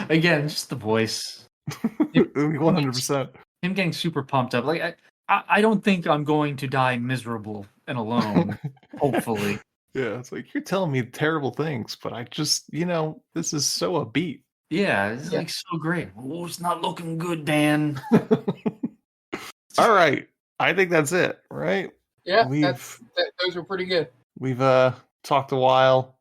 again, just the voice. 100%. Him getting super pumped up. Like I don't think I'm going to die miserable and alone. Hopefully. Yeah, it's like you're telling me terrible things, but I just, this is so upbeat. Yeah, it's like so great. Oh, it's not looking good, Dan. All right. I think that's it, right? Yeah, those were pretty good. We've talked a while,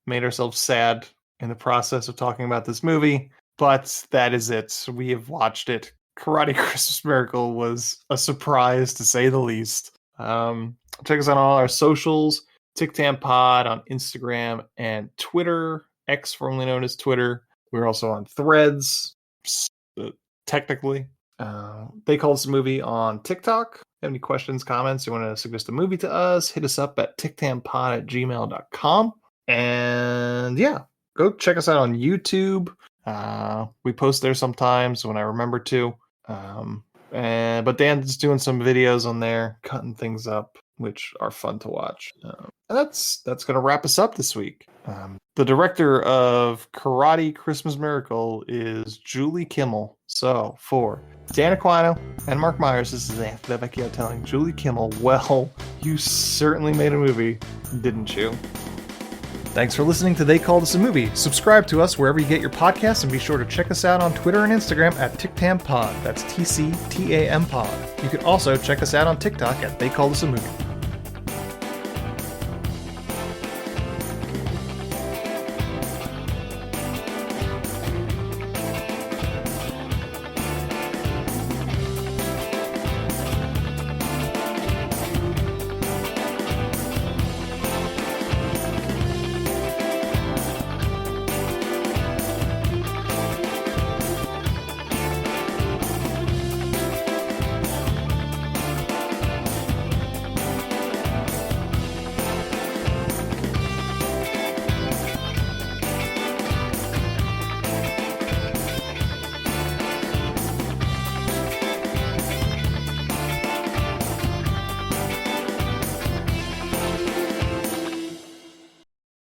made ourselves sad in the process of talking about this movie, but that is it. We have watched it. Karate Christmas Miracle was a surprise, to say the least. Check us out on all our socials. TCTAM Pod on Instagram and Twitter, X formerly known as Twitter. We're also on Threads, technically. They Called Us a Movie on TikTok. Have any questions, comments, you want to suggest a movie to us, hit us up at tictampod@gmail.com. And yeah, go check us out on YouTube. We post there sometimes when I remember to. But Dan's doing some videos on there, cutting things up, which are fun to watch. And that's going to wrap us up this week. The director of Karate Christmas Miracle is Julie Kimmel. So for Dan Aquino and Mark Myers, this is Anthony Vecchio telling Julie Kimmel, well, you certainly made a movie, didn't you? Thanks for listening to They Called Us a Movie. Subscribe to us wherever you get your podcasts, and be sure to check us out on Twitter and Instagram at TCTAM Pod. That's TCTAM Pod. You can also check us out on TikTok at They Called Us a Movie.